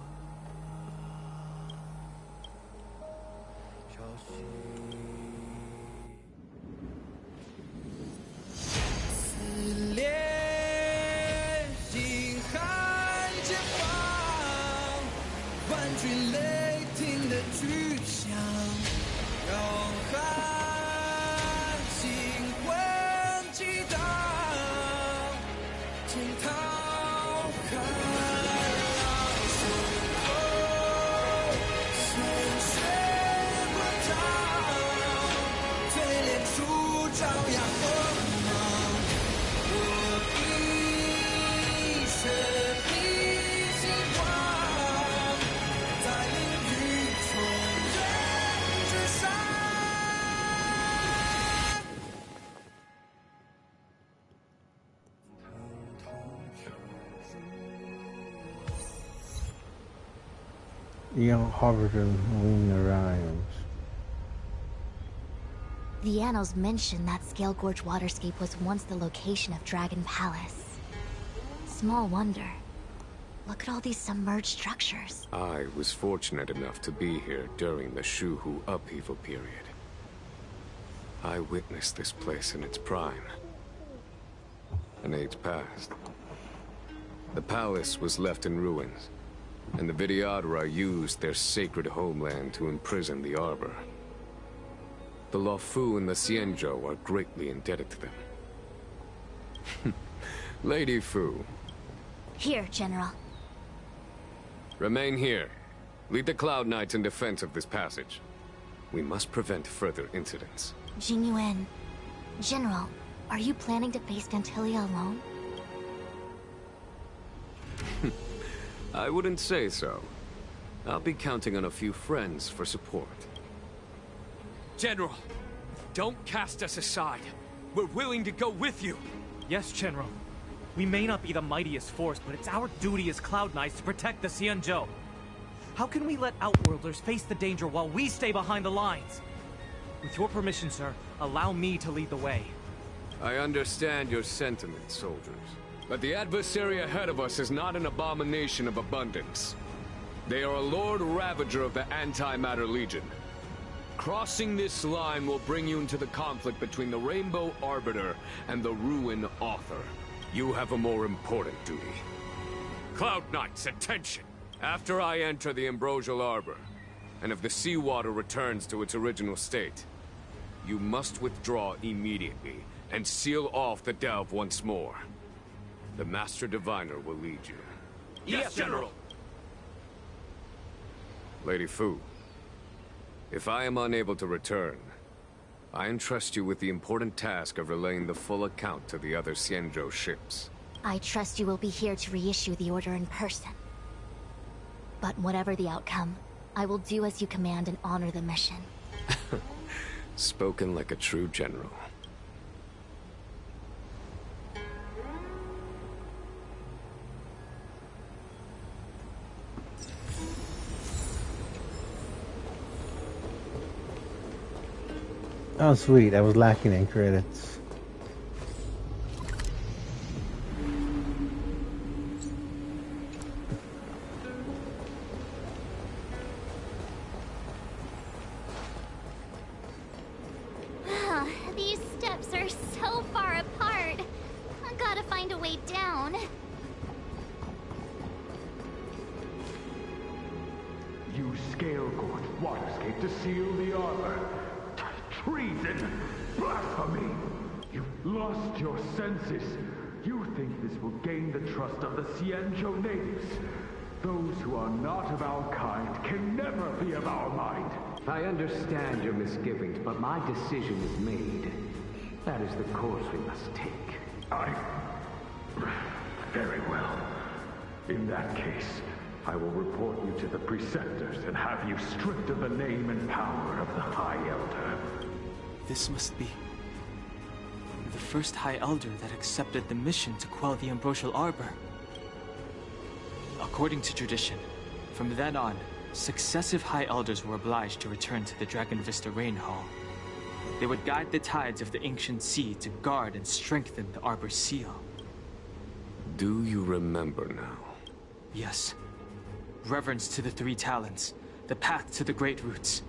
Young Harbinger wing arrives. The annals mention that Scale Gorge waterscape was once the location of Dragon Palace. Small wonder. Look at all these submerged structures. I was fortunate enough to be here during the Shuhu upheaval period. I witnessed this place in its prime. An age passed. The palace was left in ruins, and the Vidyadhara used their sacred homeland to imprison the arbor. The Luofu and the Xianzhou are greatly indebted to them. Lady Fu. Here, General. Remain here. Lead the Cloud Knights in defense of this passage. We must prevent further incidents. Jingyuan. General, are you planning to face Dantilia alone? I wouldn't say so. I'll be counting on a few friends for support. General, don't cast us aside. We're willing to go with you. Yes, General. We may not be the mightiest force, but it's our duty as Cloud Knights to protect the Xianzhou. How can we let Outworlders face the danger while we stay behind the lines? With your permission, sir, allow me to lead the way. I understand your sentiments, soldiers. But the adversary ahead of us is not an abomination of abundance. They are a Lord Ravager of the Antimatter Legion. Crossing this line will bring you into the conflict between the Rainbow Arbiter and the Ruin Author. You have a more important duty. Cloud Knights, attention! After I enter the Ambrosial Arbor, and if the seawater returns to its original state, you must withdraw immediately and seal off the delve once more. The Master Diviner will lead you. Yes, General! Lady Fu, if I am unable to return, I entrust you with the important task of relaying the full account to the other Xianzhou ships. I trust you will be here to reissue the order in person. But whatever the outcome, I will do as you command and honor the mission. Spoken like a true general. Oh, sweet. I was lacking in credits. water escape to seal the armor. Treason! Blasphemy! You've lost your senses. You think this will gain the trust of the Xianzhou natives. Those who are not of our kind can never be of our mind. I understand your misgivings, but my decision is made. That is the course we must take. Very well. In that case, I will report you to the preceptors and have you stripped of the name and power of the High Elder. This must be the first High Elder that accepted the mission to quell the Ambrosial Arbor. According to tradition, from then on, successive High Elders were obliged to return to the Dragon Vista Rain Hall. They would guide the tides of the ancient sea to guard and strengthen the Arbor's seal. Do you remember now? Yes. Reverence to the Three Talons, the path to the Great Roots.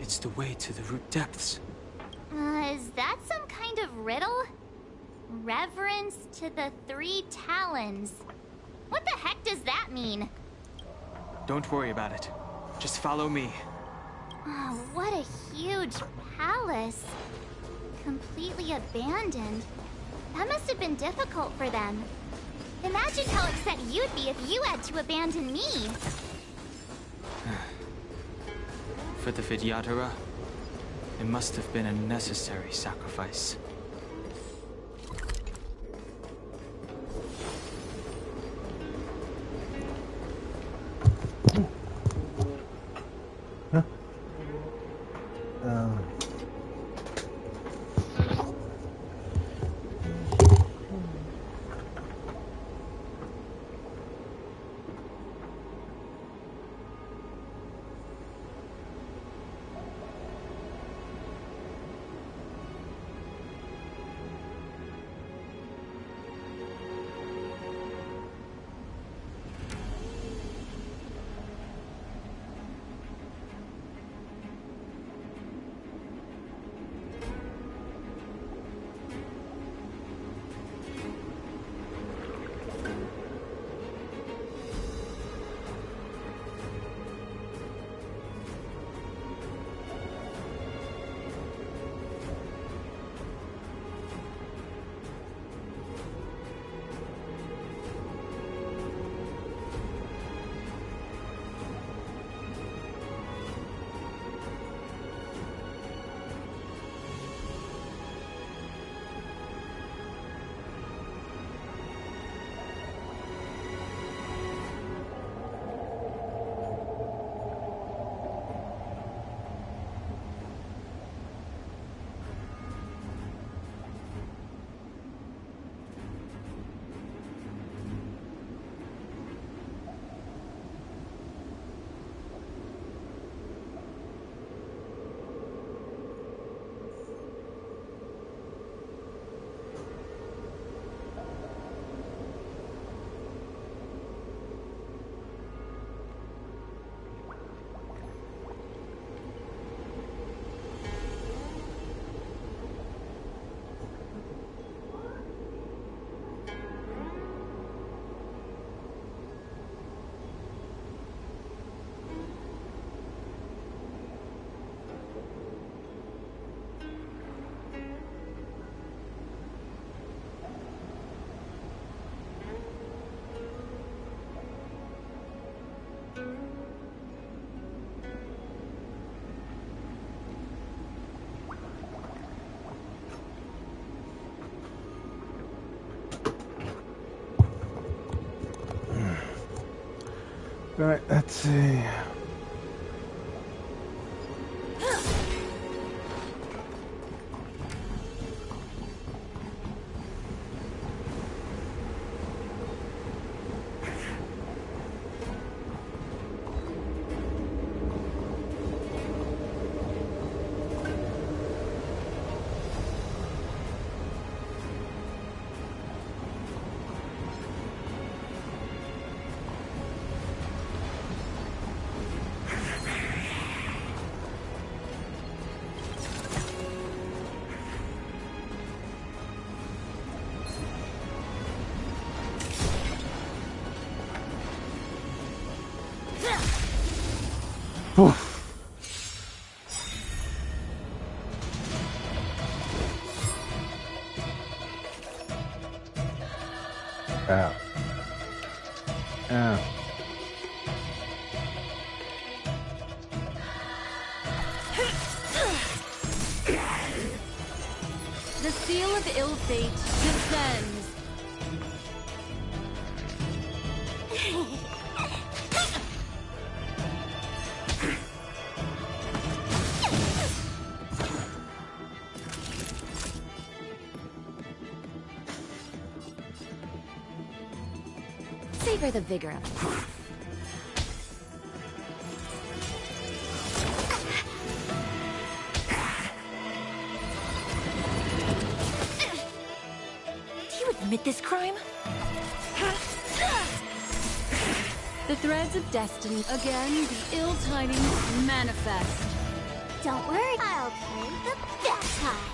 It's the way to the root depths. Is that some kind of riddle? Reverence to the Three Talons. What the heck does that mean? Don't worry about it. Just follow me. Oh, what a huge palace. Completely abandoned. That must have been difficult for them. Imagine how upset you'd be if you had to abandon me. For the Vidyadhara, it must have been a necessary sacrifice. Right, let's see. Oof. Ow. Ow. The seal of ill fate descends. Savor the vigor of it. Admit this crime? The threads of destiny. Again, the ill tidings manifest. Don't worry, I'll play the bad side.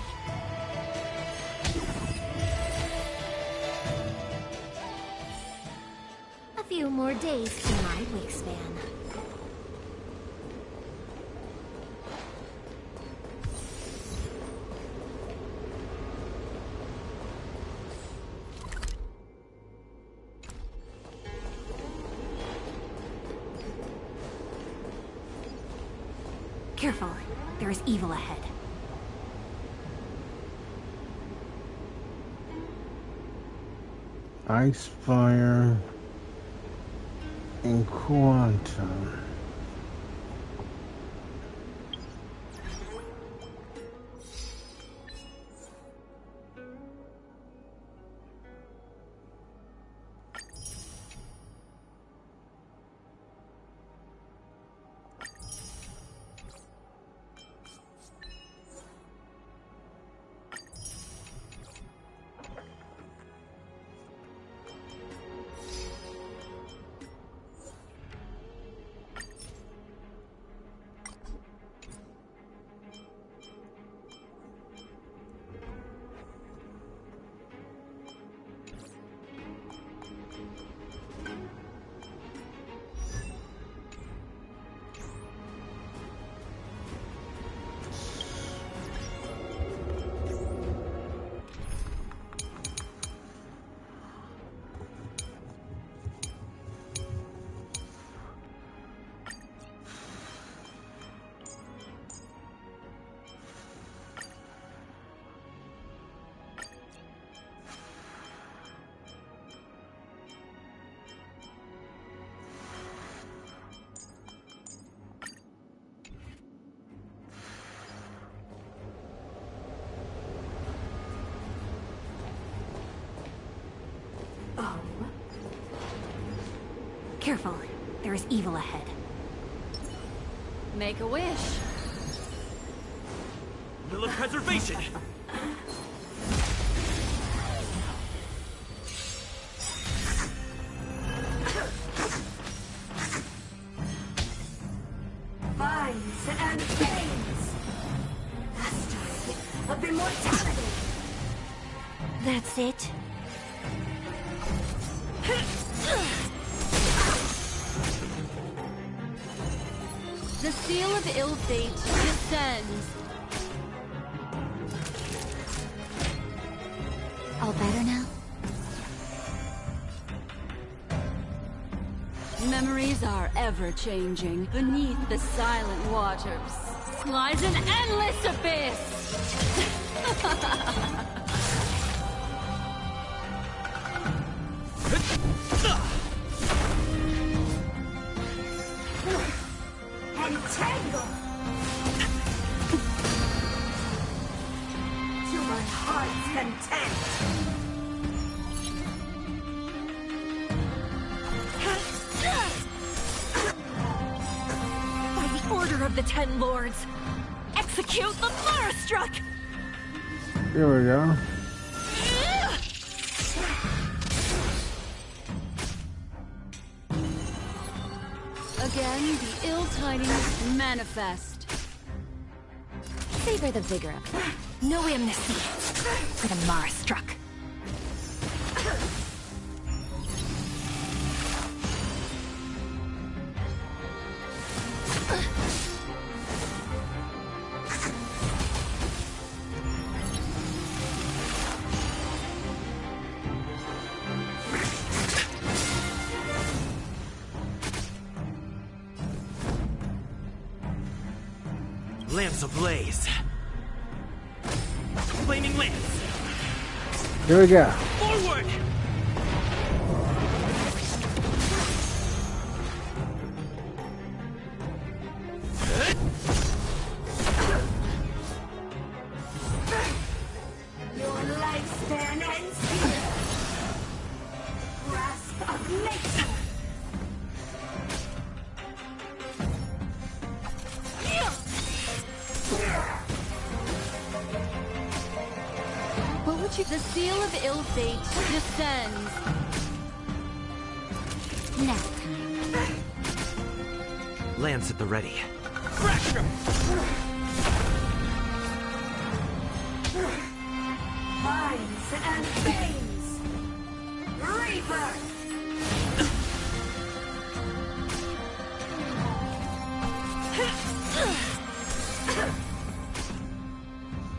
A few more days to my wingspan. Careful, there is evil ahead. Ice fire and quantum. Careful, there is evil ahead. Make a wish. Will of preservation! Vines and veins! Masters of immortality! That's it. The seal of ill fate descends. All better now? Memories are ever changing. Beneath the silent waters lies an endless abyss. Entangle! To my heart's content! By the order of the Ten Lords, execute the Marastruck! Here we go. Again, the ill tidings manifest. Savor the vigor of it. No amnesty for the Marastruck. Lance ablaze. Flaming lance. Here we go. Forward! Your lifespan ends here. Grasp of nature. What would you... The seal of ill fate descends. Nap time. Lance at the ready. Fracture! Minds and veins. Rebirth.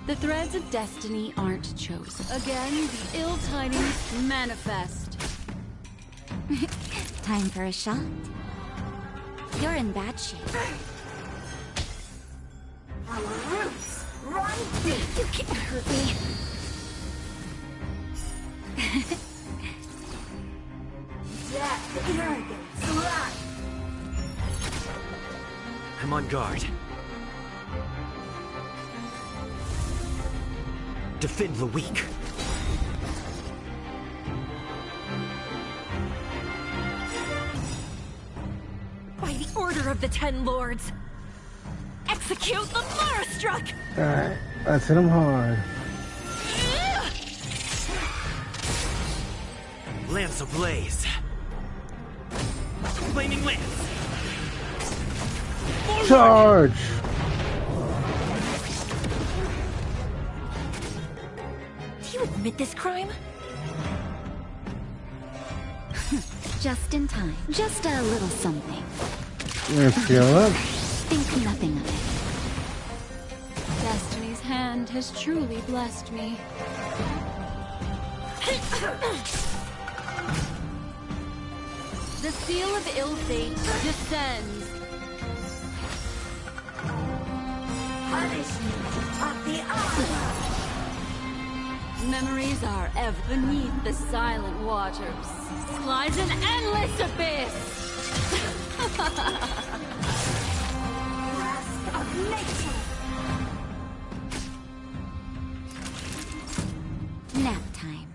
The threads of destiny aren't chosen. Again, the ill tidings manifest. Time for a shot. You're in bad shape. Our roots run deep. You can't hurt me. Death, arrogance, life. I'm on guard. Defend the weak. By the order of the Ten Lords, execute the Marastruck! Alright, let's hit him hard. Lance ablaze. Flaming lance. Forward! Charge! Do you admit this crime? Just in time. Just a little something. You're gonna feel up. Think nothing of it. Destiny's hand has truly blessed me. The seal of ill fate descends. Punishment of the hour. Memories are ever beneath the silent waters. Lies an endless abyss. Grasp of nature. Nap time.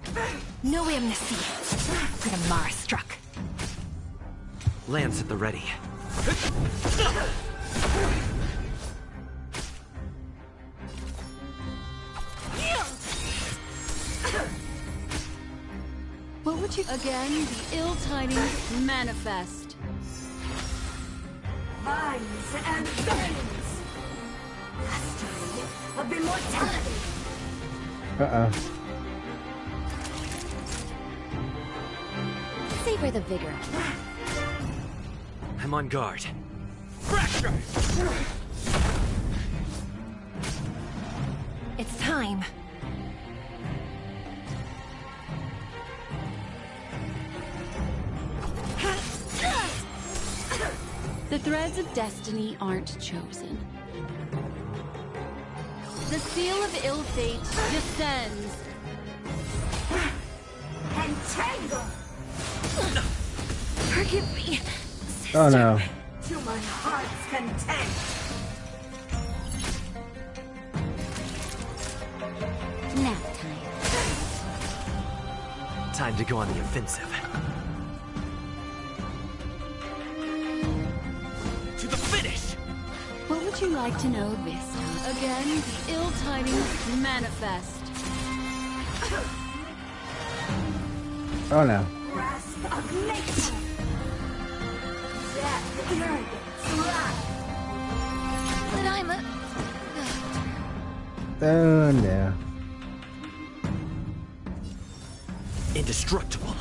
No amnesty for the Marastruck. Lance at the ready. What would you... Again, the ill tidings manifest. Minds and veins. Mastery of immortality. Uh-oh. Savor the vigor. I'm on guard. Fracture! It's time. The threads of destiny aren't chosen. The seal of ill fate descends. Entangle. Forgive me. Oh no. To my heart's content. Nap time. Time to go on the offensive. To the finish! What would you like to know this time? Again, the ill tidings manifest. Oh no. Grasp of nature. Death, arrogance, life. But I'm a... Oh no. Indestructible.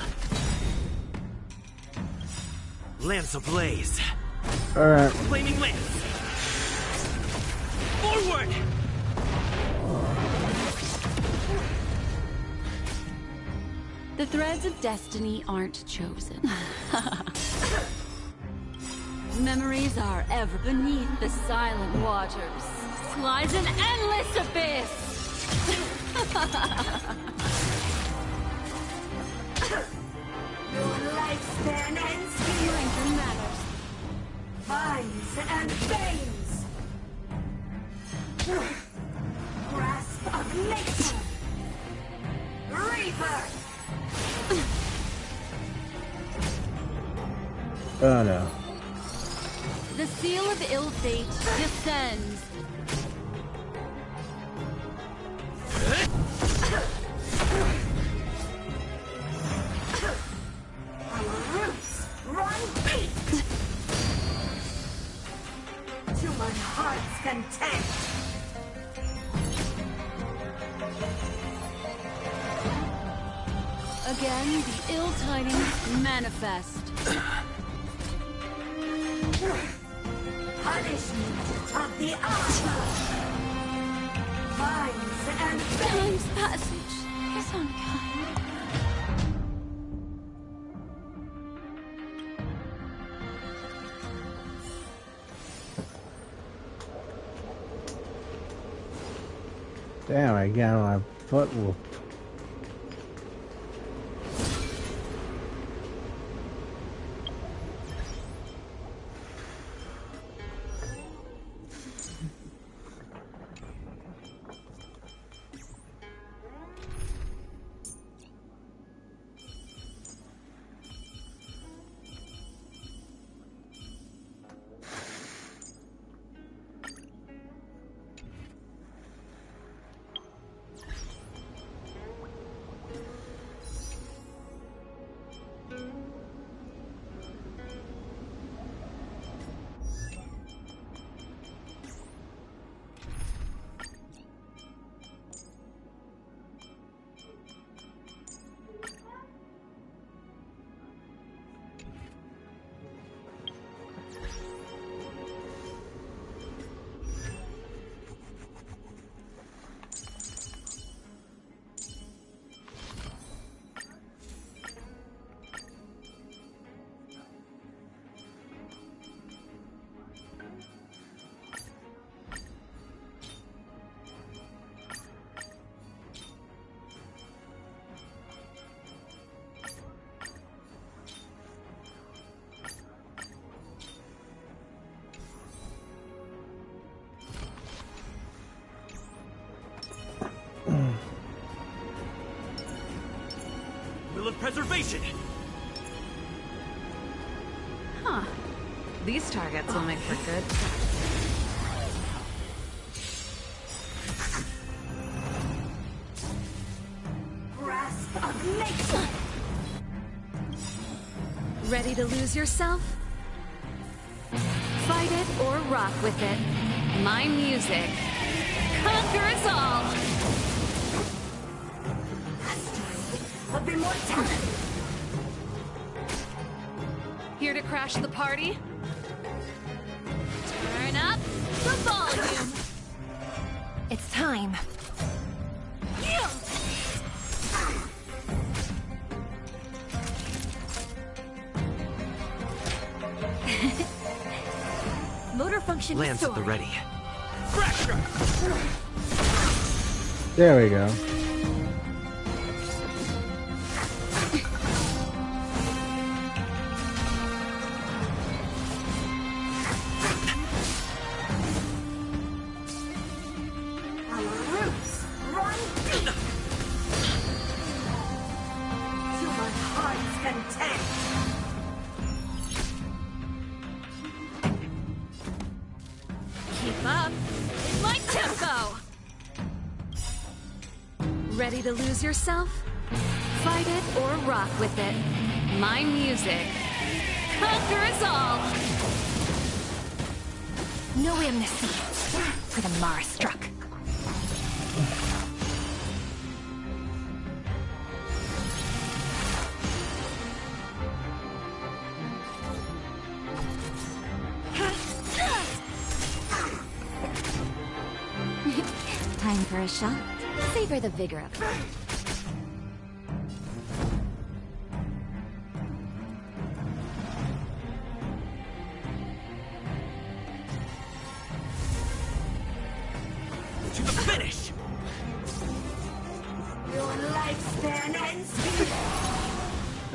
Lance ablaze. Alright. Flaming lance. Forward! The threads of destiny aren't chosen. Memories are ever beneath the silent waters. lies an endless abyss! Your lifespan ends here. Ranking matters. Vines and veins. Grasp of nature. Rebirth. Oh no. The seal of ill fate descends. Our roots run deep. To my heart's content. Again, the ill tidings manifest. Punishment of the Alpha. Vines and veins. Time's passage is unkind. Damn, I got my butt whooped. Will of preservation! Huh. These targets will make for good. Grasp of nature. Ready to lose yourself? Fight it or rock with it. My music conquers all! Of immortality. Here to crash the party? Turn up the volume! It's time. Motor function Lance at the restored. ready. There we go. Our roots run deep. To my heart's content. Keep up in my tempo! Ready to lose yourself? Fight it or rock with it. My music conquers all! No amnesty for the Mara-struck. Time for a shot. Savor the vigor of it.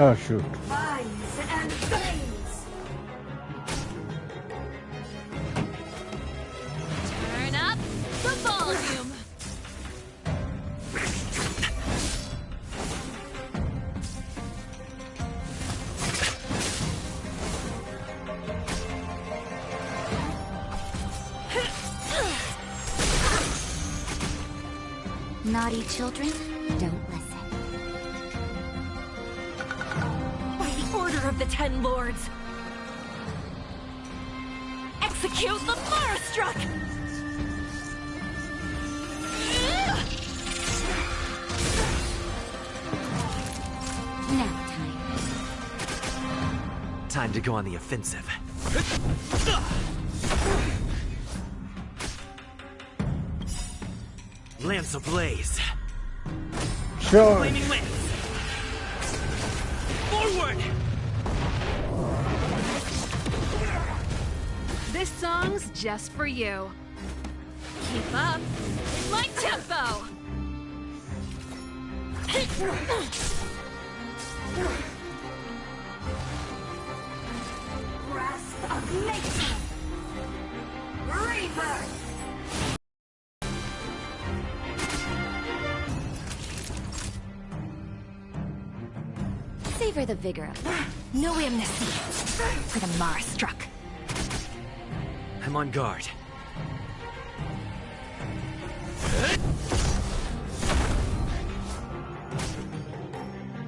Oh shoot. Vines and flames. Turn up the volume. Naughty children, don't listen. By the order of the Ten Lords, execute the Marastruck! Nap time. Time to go on the offensive. Lance ablaze. Sure. Flaming lance. Forward. This song's just for you. Keep up with my tempo. Grasp of nature. Rebirth. Savor the vigor of it. No amnesty for the Marastruck. I'm on guard.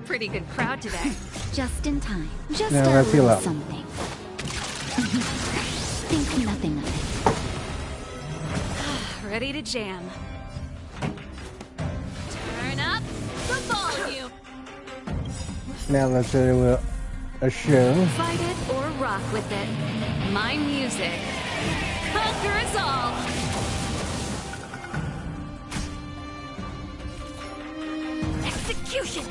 Pretty good crowd today. Just in time. Just Yeah, a I feel little that. something. Think nothing of it. Ready to jam. Turn up the volume. Now let's do a show. Fight it or rock with it. My music conquers all. Execution.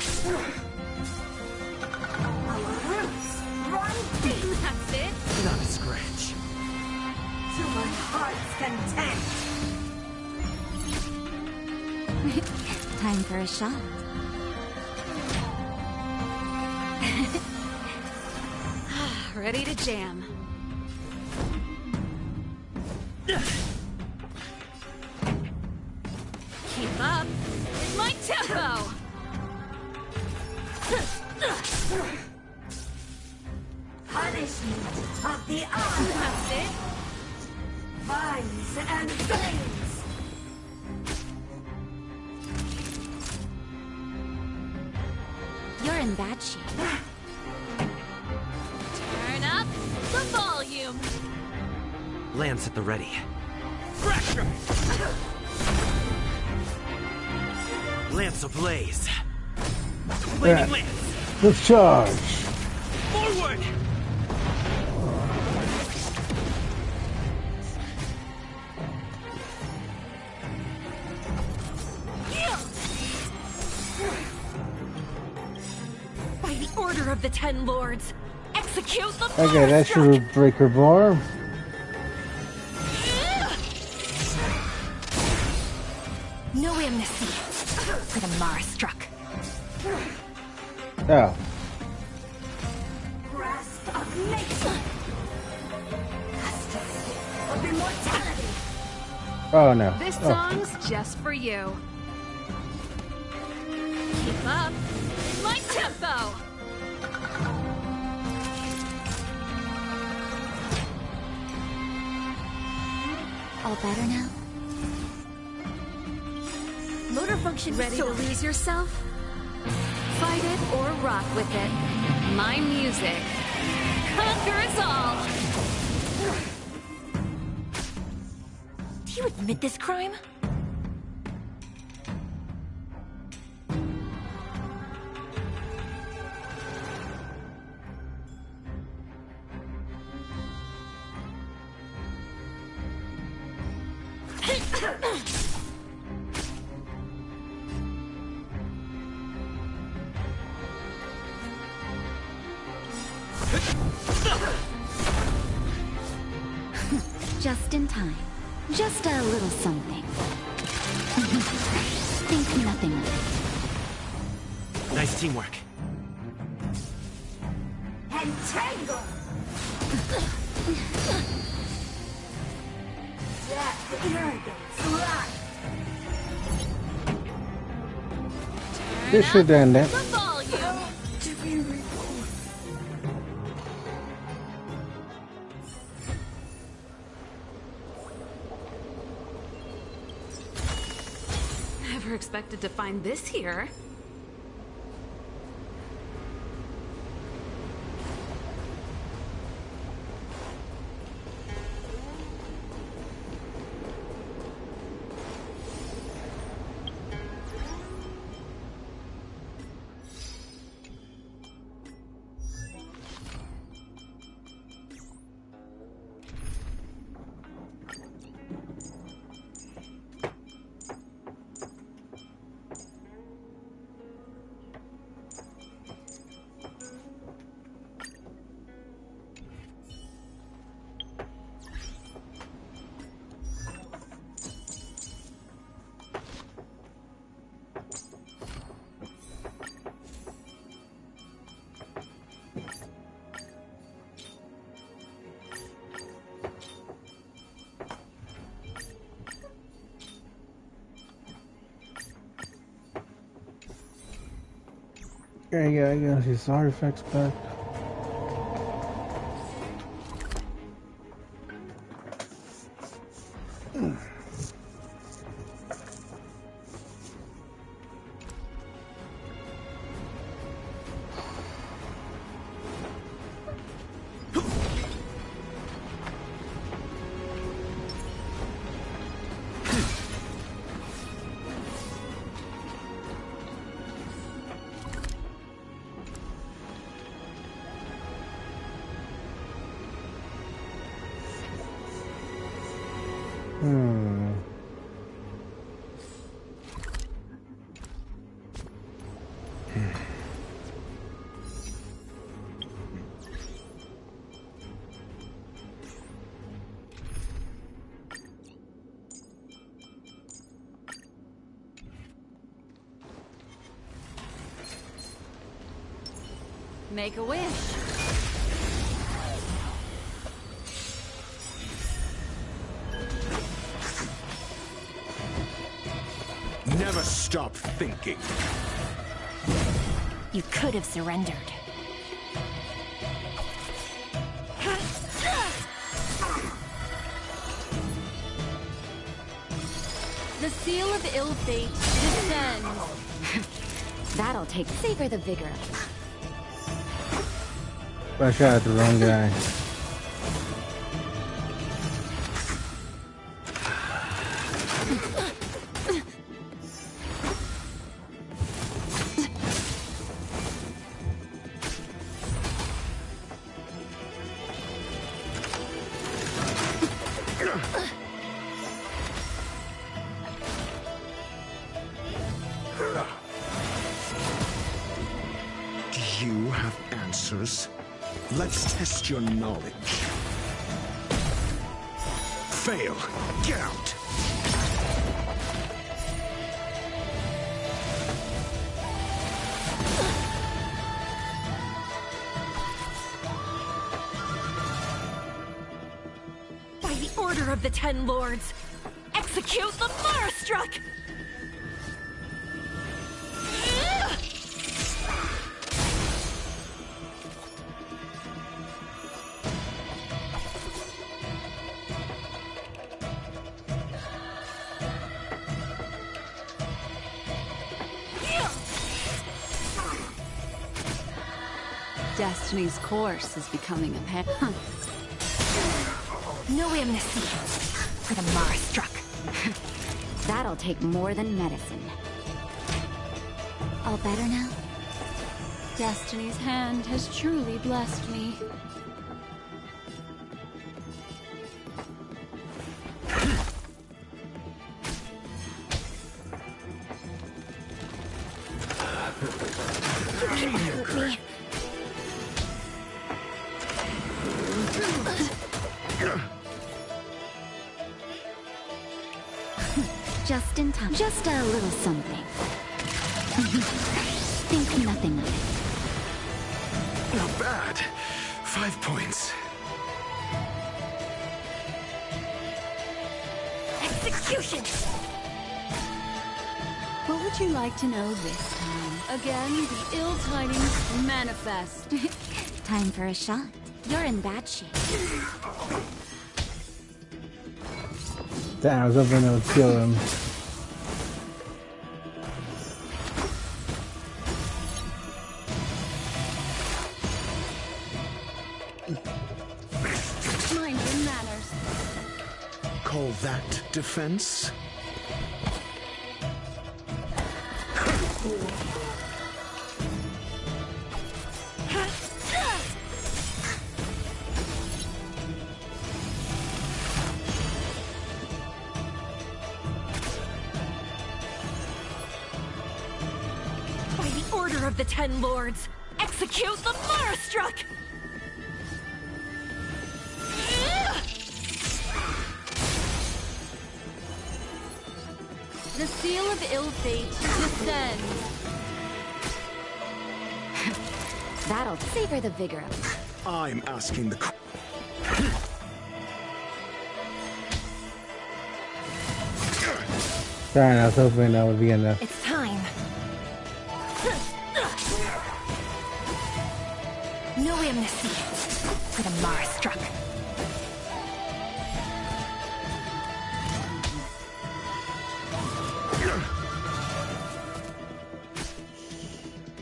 Our roots run deep. That's it. Not a scratch. To my heart's content. Time for a shot. Ready to jam. Keep up with my tempo. Punishment of the eye. That's it. Vines and flames. You're in bad shape. Turn up the volume. Lance at the ready. Fracture! Lance ablaze. Yeah. Flaming lance. Let's charge. Forward! By the order of the Ten Lords, execute the Okay, that's your breaker bar. No amnesty for the Marastruck. Oh. Grasp of nature. Justice of immortality. Oh no. This Oh. song's just for you. Keep up with my tempo. All better now? Motor function ready to lose yourself? Fight it or rock with it. My music conquers all. Do you admit this crime? Just in time. Just a little something. Think nothing of it. Nice teamwork. Entangle! Death, arrogance, life! This should end it. To be reborn. Never expected to find this here. Yeah, I got his artifacts back. Make a wish. Never stop thinking. You could have surrendered. The seal of ill fate descends. That'll take. Savor the vigor of it. I shot at the wrong guy. Do you have answers? Let's test your knowledge. Fail. Get out. By the order of the Ten Lords, execute the Marastruck! Destiny's course is becoming apparent. No amnesty for the Marastruck. That'll take more than medicine. All better now? Destiny's hand has truly blessed me. Me. Just in time. Just a little something. Think nothing of it. Not bad. 5 points. Execution! What would you like to know this time? Again, the ill tidings manifest. Time for a shot. You're in bad shape. Damn, I was hoping it would kill him. Mind your manners. Call that defense? By the order of the Ten Lords, execute the Marastruck! The seal of ill fate descends. That'll savor the vigor of it. I'm asking the... Darn, I was hoping that would be enough. It's time. No amnesty for the Marastruck.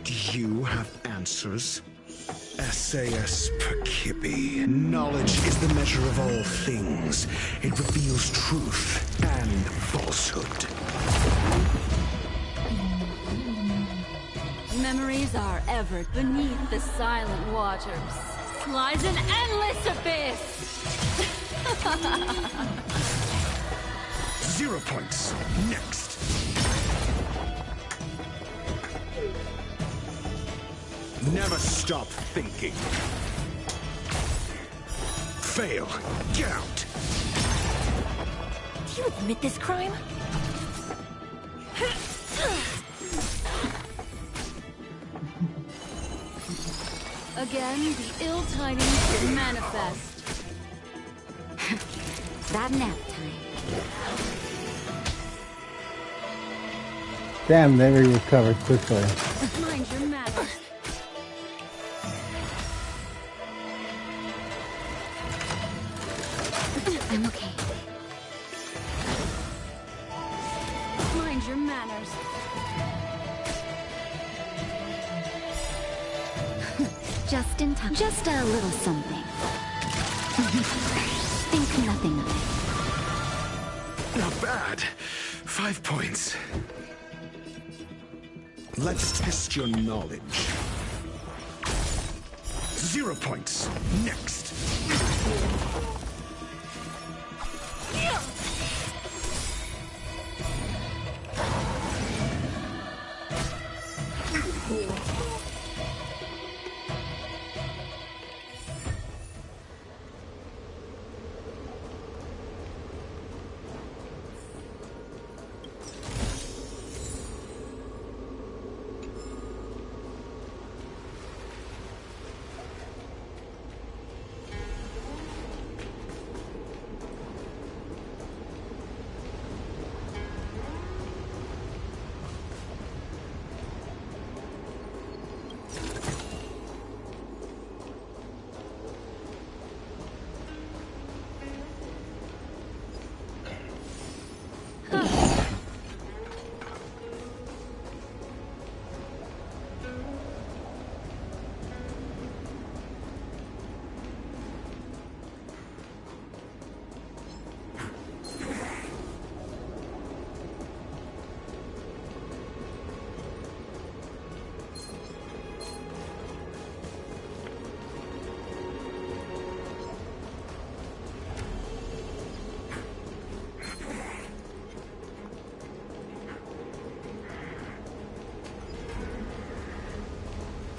Do you have answers? SAS Perkibi. Knowledge is the measure of all things. It reveals truth and falsehood. Memories are ever beneath the silent waters. Lies an endless abyss! 0 points. Next. Never stop thinking. Fail. Get out. Do you admit this crime? Again, the ill tidings manifest. That nap time. Damn, they recovered quickly. Mind your manners. I'm okay. Mind your manners. Just in time. Just a little something. Think nothing of it. Not bad. 5 points. Let's test your knowledge. 0 points. Next.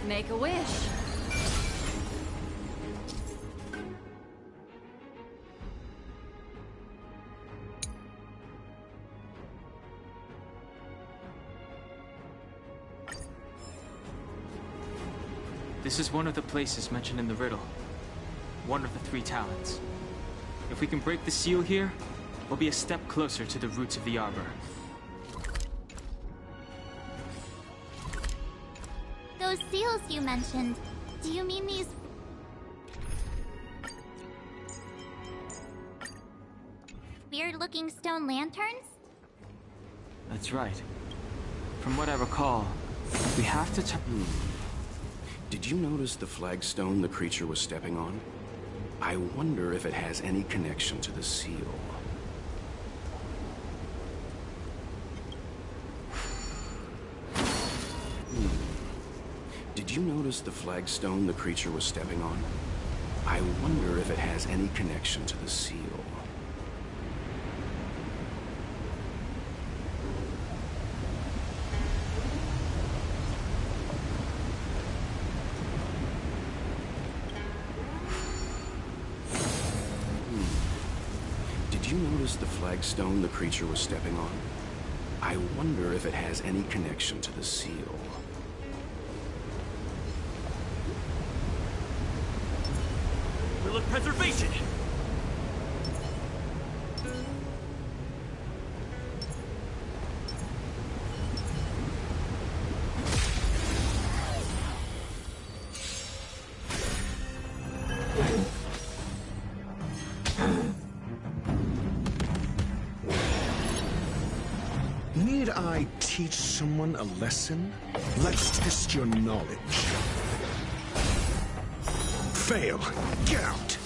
Make a wish. This is one of the places mentioned in the riddle. one of the three talons. If we can break the seal here, we'll be a step closer to the roots of the arbor. Those seals you mentioned, do you mean these... weird-looking stone lanterns? That's right. From what I recall, we have to Did you notice the flagstone the creature was stepping on? I wonder if it has any connection to the seal. Did you notice the flagstone the creature was stepping on? I wonder if it has any connection to the seal. Did you notice the flagstone the creature was stepping on? I wonder if it has any connection to the seal. Relic preservation! Need I teach someone a lesson? Let's test your knowledge. Fail. Get out.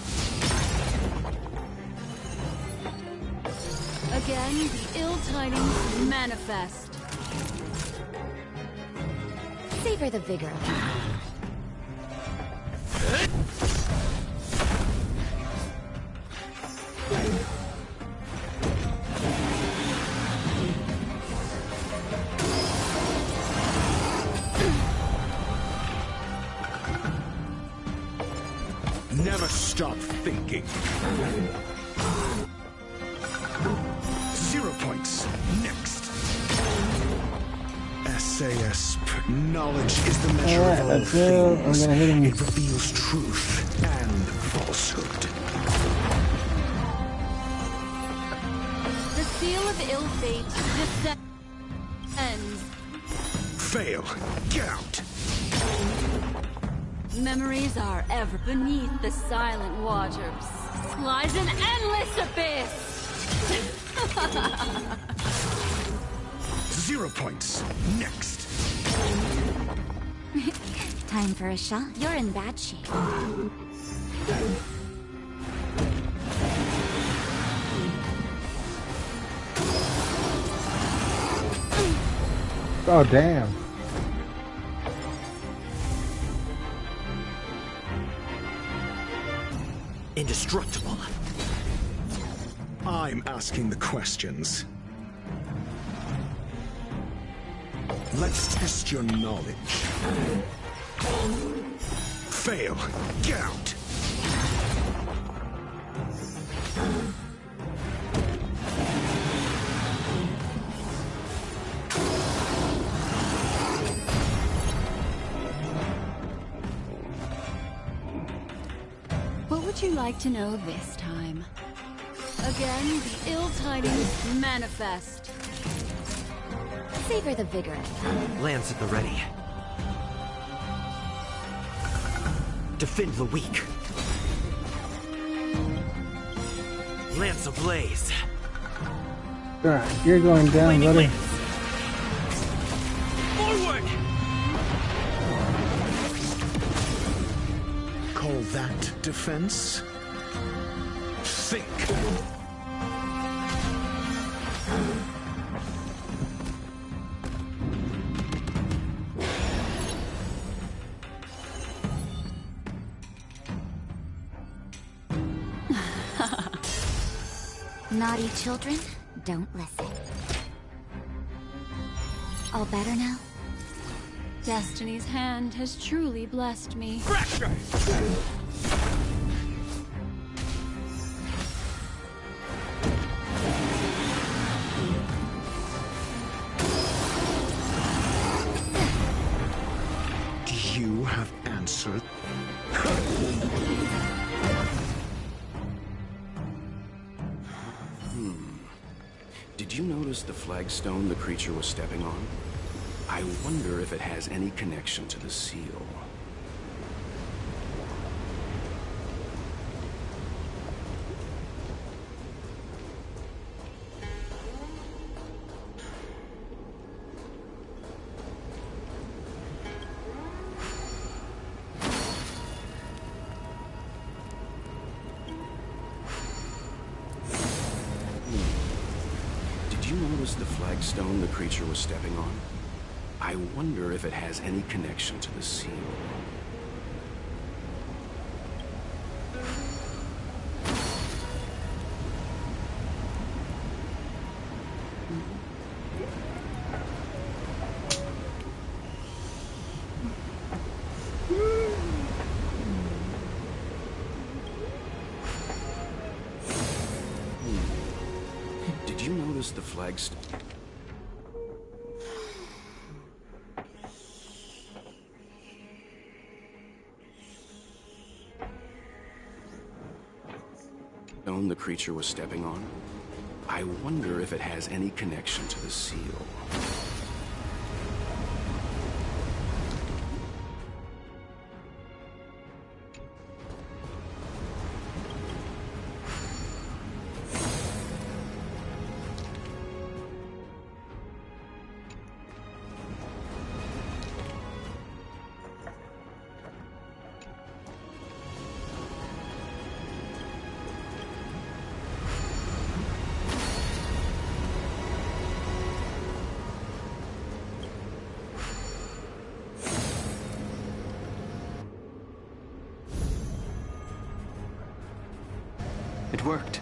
Again, the ill tidings manifest. Savor the vigor of it. Never stop thinking. 0 points. Next. SAS. Knowledge is the measure of all that's things. I'm gonna hit him. It reveals truth and falsehood. The seal of ill fate descends. Fail. Get out. Memories are ever beneath the silent waters. Lies an endless abyss! 0 points. Next. Time for a shot. You're in bad shape. Oh, damn. Indestructible. I'm asking the questions. Let's test your knowledge. Fail. Get out. What would you like to know this time? Again, the ill tidings manifest. Savor the vigor of it. Lance at the ready. Defend the weak. Lance ablaze. Alright, you're going down, buddy. Forward! Call that defense? Think. Naughty children, don't listen. All better now? Destiny's hand has truly blessed me. Fracture! Do you have answered? notice the flagstone the creature was stepping on? I wonder if it has any connection to the seal. Did you notice the flagstone the creature was stepping on? I wonder if it has any connection to the seal. Did you notice the flagstone? The creature was stepping on? I wonder if it has any connection to the seal. It worked.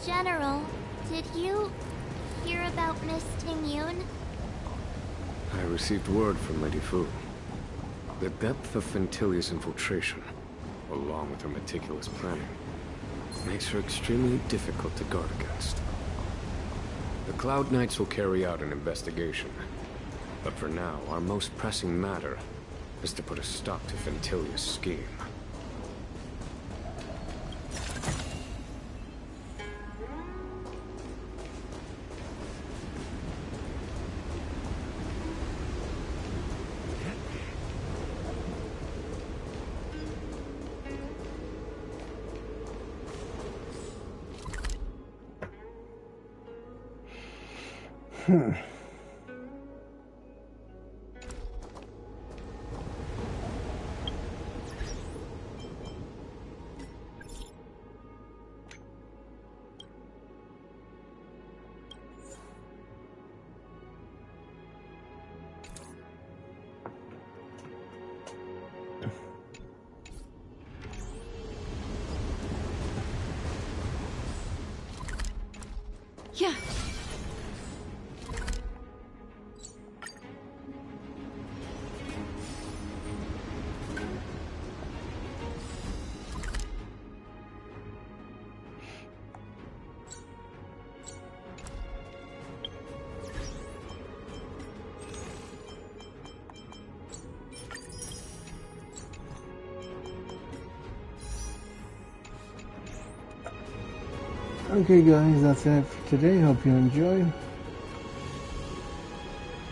General, did you hear about Miss Ting-Yun? I received word from Lady Fu. The depth of Ventilia's infiltration, along with her meticulous planning, makes her extremely difficult to guard against. The Cloud Knights will carry out an investigation. But for now, our most pressing matter is to put a stop to Ventilia's scheme. Yeah. Okay guys, that's it for today. Hope you enjoyed.